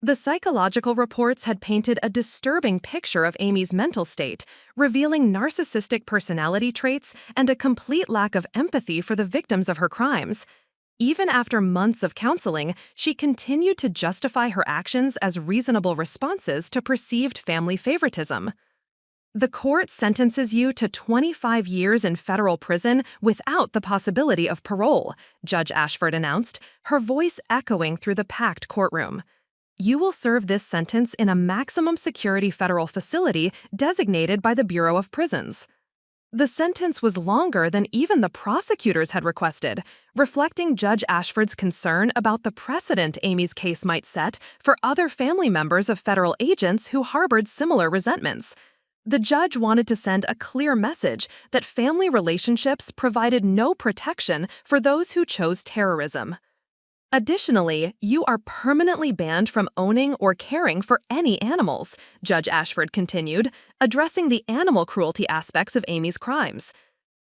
Speaker 1: The psychological reports had painted a disturbing picture of Amy's mental state, revealing narcissistic personality traits and a complete lack of empathy for the victims of her crimes. Even after months of counseling, she continued to justify her actions as reasonable responses to perceived family favoritism. The court sentences you to 25 years in federal prison without the possibility of parole, Judge Ashford announced, her voice echoing through the packed courtroom. You will serve this sentence in a maximum security federal facility designated by the Bureau of Prisons. The sentence was longer than even the prosecutors had requested, reflecting Judge Ashford's concern about the precedent Amy's case might set for other family members of federal agents who harbored similar resentments. The judge wanted to send a clear message that family relationships provided no protection for those who chose terrorism. Additionally, you are permanently banned from owning or caring for any animals, Judge Ashford continued, addressing the animal cruelty aspects of Amy's crimes.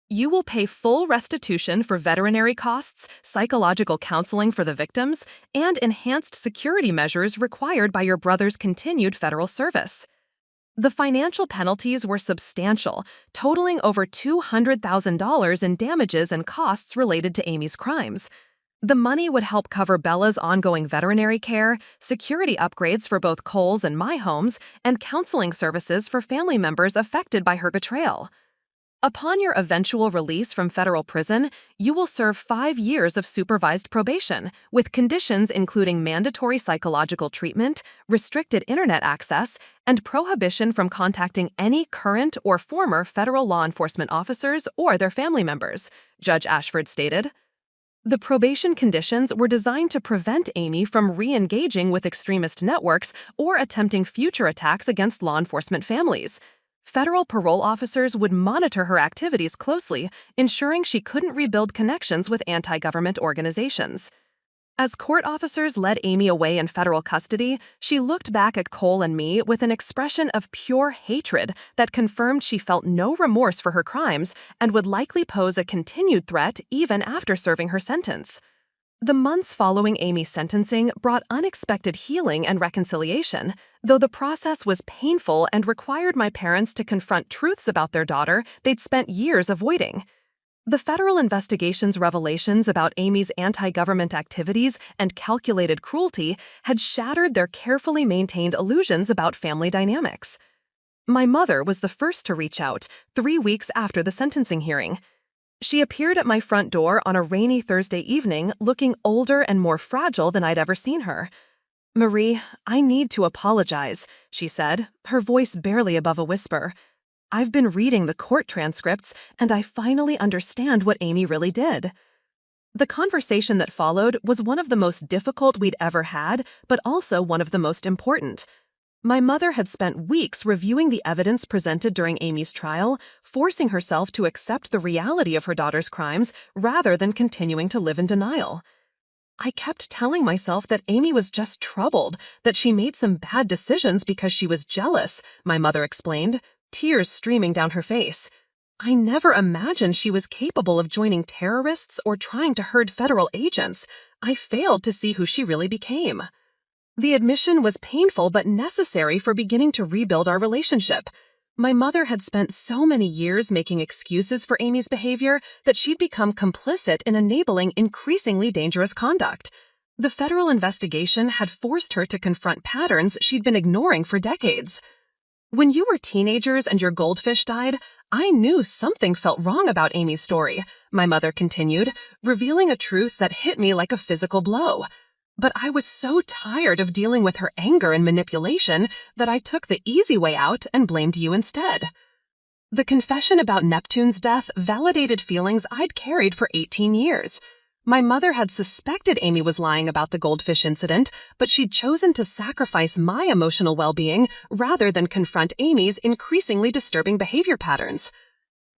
Speaker 1: You will pay full restitution for veterinary costs, psychological counseling for the victims, and enhanced security measures required by your brother's continued federal service. The financial penalties were substantial, totaling over $200,000 in damages and costs related to Amy's crimes. The money would help cover Bella's ongoing veterinary care, security upgrades for both Cole's and my homes, and counseling services for family members affected by her betrayal. Upon your eventual release from federal prison, you will serve 5 years of supervised probation, with conditions including mandatory psychological treatment, restricted internet access, and prohibition from contacting any current or former federal law enforcement officers or their family members, Judge Ashford stated. The probation conditions were designed to prevent Amy from re-engaging with extremist networks or attempting future attacks against law enforcement families. Federal parole officers would monitor her activities closely, ensuring she couldn't rebuild connections with anti-government organizations. As court officers led Amy away in federal custody, she looked back at Cole and me with an expression of pure hatred that confirmed she felt no remorse for her crimes and would likely pose a continued threat even after serving her sentence. The months following Amy's sentencing brought unexpected healing and reconciliation, though the process was painful and required my parents to confront truths about their daughter they'd spent years avoiding. The federal investigation's revelations about Amy's anti-government activities and calculated cruelty had shattered their carefully maintained illusions about family dynamics. My mother was the first to reach out 3 weeks after the sentencing hearing. She appeared at my front door on a rainy Thursday evening, looking older and more fragile than I'd ever seen her. "Marie, I need to apologize," she said, her voice barely above a whisper. "I've been reading the court transcripts, and I finally understand what Amy really did." The conversation that followed was one of the most difficult we'd ever had, but also one of the most important. My mother had spent weeks reviewing the evidence presented during Amy's trial, forcing herself to accept the reality of her daughter's crimes rather than continuing to live in denial. I kept telling myself that Amy was just troubled, that she made some bad decisions because she was jealous, my mother explained, tears streaming down her face. I never imagined she was capable of joining terrorists or trying to hurt federal agents. I failed to see who she really became. The admission was painful but necessary for beginning to rebuild our relationship. My mother had spent so many years making excuses for Amy's behavior that she'd become complicit in enabling increasingly dangerous conduct. The federal investigation had forced her to confront patterns she'd been ignoring for decades. When you were teenagers and your goldfish died, I knew something felt wrong about Amy's story, my mother continued, revealing a truth that hit me like a physical blow. But I was so tired of dealing with her anger and manipulation that I took the easy way out and blamed you instead. The confession about Neptune's death validated feelings I'd carried for 18 years. My mother had suspected Amy was lying about the goldfish incident, but she'd chosen to sacrifice my emotional well-being rather than confront Amy's increasingly disturbing behavior patterns.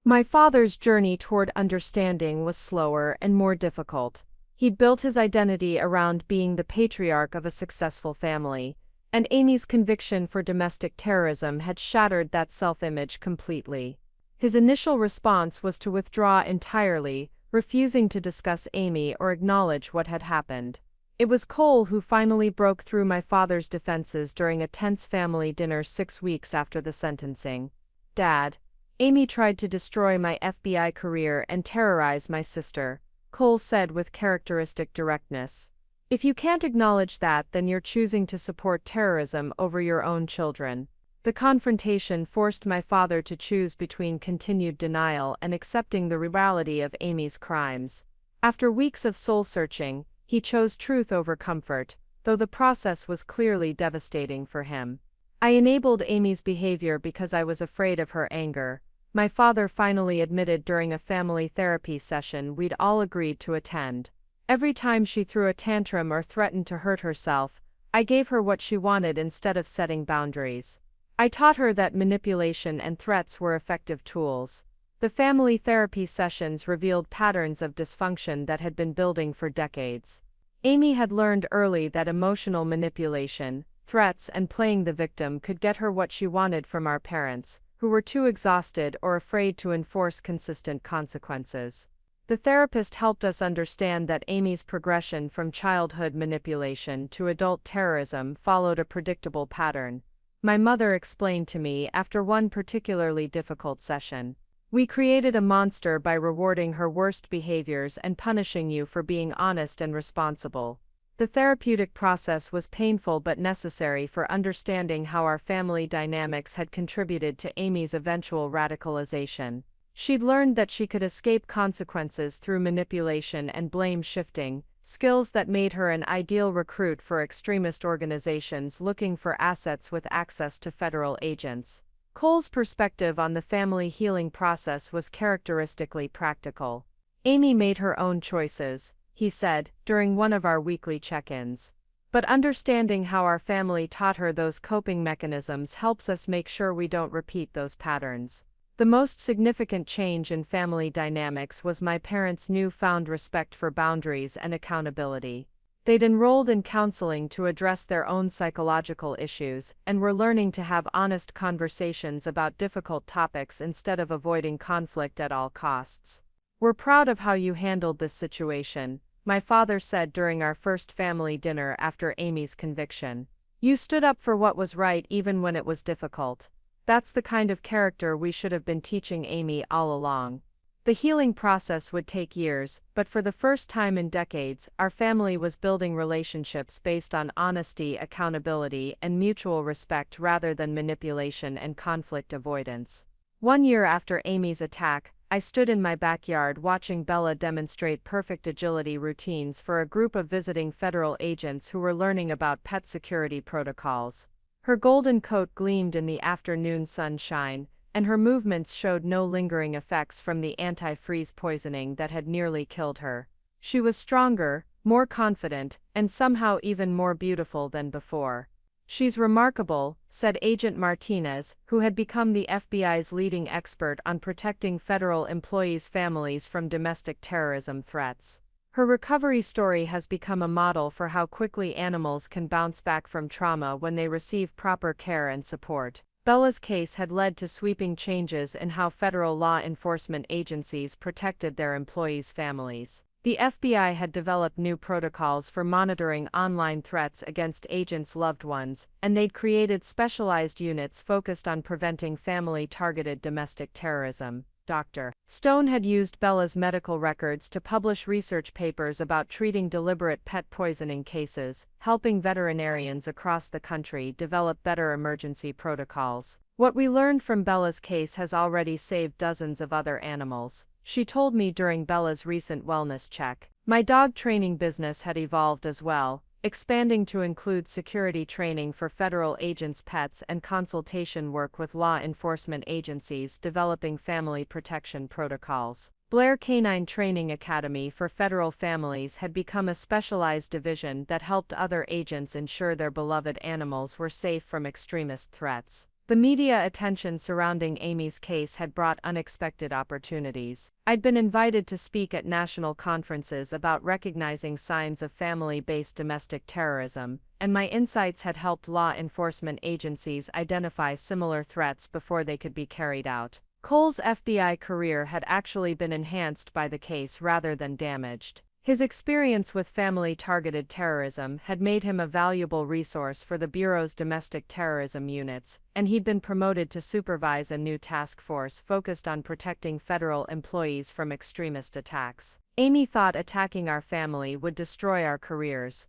Speaker 2: My father's journey toward understanding was slower and more difficult. He'd built his identity around being the patriarch of a successful family, and Amy's conviction for domestic terrorism had shattered that self-image completely. His initial response was to withdraw entirely, refusing to discuss Amy or acknowledge what had happened. It was Cole who finally broke through my father's defenses during a tense family dinner 6 weeks after the sentencing. "Dad, Amy tried to destroy my FBI career and terrorize my sister," Cole said with characteristic directness. "If you can't acknowledge that, then you're choosing to support terrorism over your own children." The confrontation forced my father to choose between continued denial and accepting the reality of Amy's crimes. After weeks of soul-searching, he chose truth over comfort, though the process was clearly devastating for him. "I enabled Amy's behavior because I was afraid of her anger," my father finally admitted during a family therapy session we'd all agreed to attend. "Every time she threw a tantrum or threatened to hurt herself, I gave her what she wanted instead of setting boundaries. I taught her that manipulation and threats were effective tools." The family therapy sessions revealed patterns of dysfunction that had been building for decades. Amy had learned early that emotional manipulation, threats, and playing the victim could get her what she wanted from our parents, who were too exhausted or afraid to enforce consistent consequences. The therapist helped us understand that Amy's progression from childhood manipulation to adult terrorism followed a predictable pattern. My mother explained to me after one particularly difficult session. "We created a monster by rewarding her worst behaviors and punishing you for being honest and responsible." The therapeutic process was painful but necessary for understanding how our family dynamics had contributed to Amy's eventual radicalization. She'd learned that she could escape consequences through manipulation and blame shifting, skills that made her an ideal recruit for extremist organizations looking for assets with access to federal agents. Cole's perspective on the family healing process was characteristically practical. "Amy made her own choices," he said, during one of our weekly check-ins. "But understanding how our family taught her those coping mechanisms helps us make sure we don't repeat those patterns." The most significant change in family dynamics was my parents' newfound respect for boundaries and accountability. They'd enrolled in counseling to address their own psychological issues, and were learning to have honest conversations about difficult topics instead of avoiding conflict at all costs. "We're proud of how you handled this situation," my father said during our first family dinner after Amy's conviction. "You stood up for what was right even when it was difficult. That's the kind of character we should have been teaching Amy all along." The healing process would take years, but for the first time in decades, our family was building relationships based on honesty, accountability, and mutual respect rather than manipulation and conflict avoidance. One year after Amy's attack, I stood in my backyard watching Bella demonstrate perfect agility routines for a group of visiting federal agents who were learning about pet security protocols. Her golden coat gleamed in the afternoon sunshine, and her movements showed no lingering effects from the antifreeze poisoning that had nearly killed her. She was stronger, more confident, and somehow even more beautiful than before. "She's remarkable," said Agent Martinez, who had become the FBI's leading expert on protecting federal employees' families from domestic terrorism threats. Her recovery story has become a model for how quickly animals can bounce back from trauma when they receive proper care and support. Bella's case had led to sweeping changes in how federal law enforcement agencies protected their employees' families. The FBI had developed new protocols for monitoring online threats against agents' loved ones, and they'd created specialized units focused on preventing family-targeted domestic terrorism. Dr. Stone had used Bella's medical records to publish research papers about treating deliberate pet poisoning cases, helping veterinarians across the country develop better emergency protocols. "What we learned from Bella's case has already saved dozens of other animals," she told me during Bella's recent wellness check. "My dog training business had evolved as well, expanding to include security training for federal agents' pets and consultation work with law enforcement agencies developing family protection protocols." Blair Canine Training Academy for Federal Families had become a specialized division that helped other agents ensure their beloved animals were safe from extremist threats. The media attention surrounding Amy's case had brought unexpected opportunities. I'd been invited to speak at national conferences about recognizing signs of family-based domestic terrorism, and my insights had helped law enforcement agencies identify similar threats before they could be carried out. Cole's FBI career had actually been enhanced by the case rather than damaged. His experience with family-targeted terrorism had made him a valuable resource for the Bureau's domestic terrorism units, and he'd been promoted to supervise a new task force focused on protecting federal employees from extremist attacks. "Amy thought attacking our family would destroy our careers,"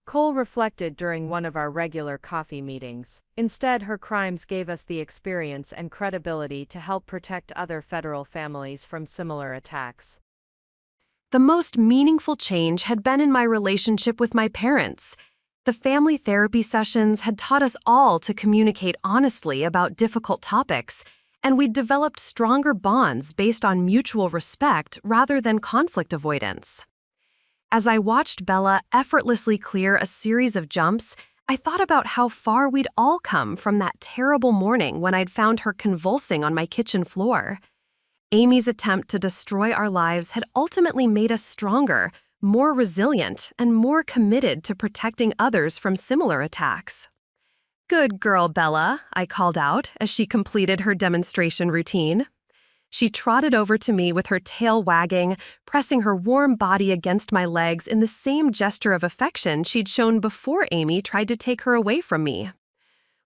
Speaker 2: Cole reflected during one of our regular coffee meetings. "Instead, her crimes gave us the experience and credibility to help protect other federal families from similar attacks."
Speaker 1: The most meaningful change had been in my relationship with my parents. The family therapy sessions had taught us all to communicate honestly about difficult topics, and we'd developed stronger bonds based on mutual respect rather than conflict avoidance. As I watched Bella effortlessly clear a series of jumps, I thought about how far we'd all come from that terrible morning when I'd found her convulsing on my kitchen floor. Amy's attempt to destroy our lives had ultimately made us stronger, more resilient, and more committed to protecting others from similar attacks. "Good girl, Bella," I called out as she completed her demonstration routine. She trotted over to me with her tail wagging, pressing her warm body against my legs in the same gesture of affection she'd shown before Amy tried to take her away from me.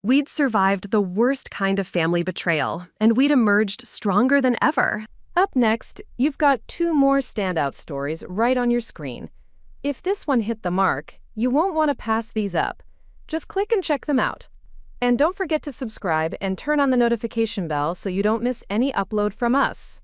Speaker 1: We'd survived the worst kind of family betrayal, and we'd emerged stronger than ever.
Speaker 2: Up next, you've got 2 more standout stories right on your screen. If this one hit the mark, you won't want to pass these up. Just click and check them out. And don't forget to subscribe and turn on the notification bell so you don't miss any upload from us.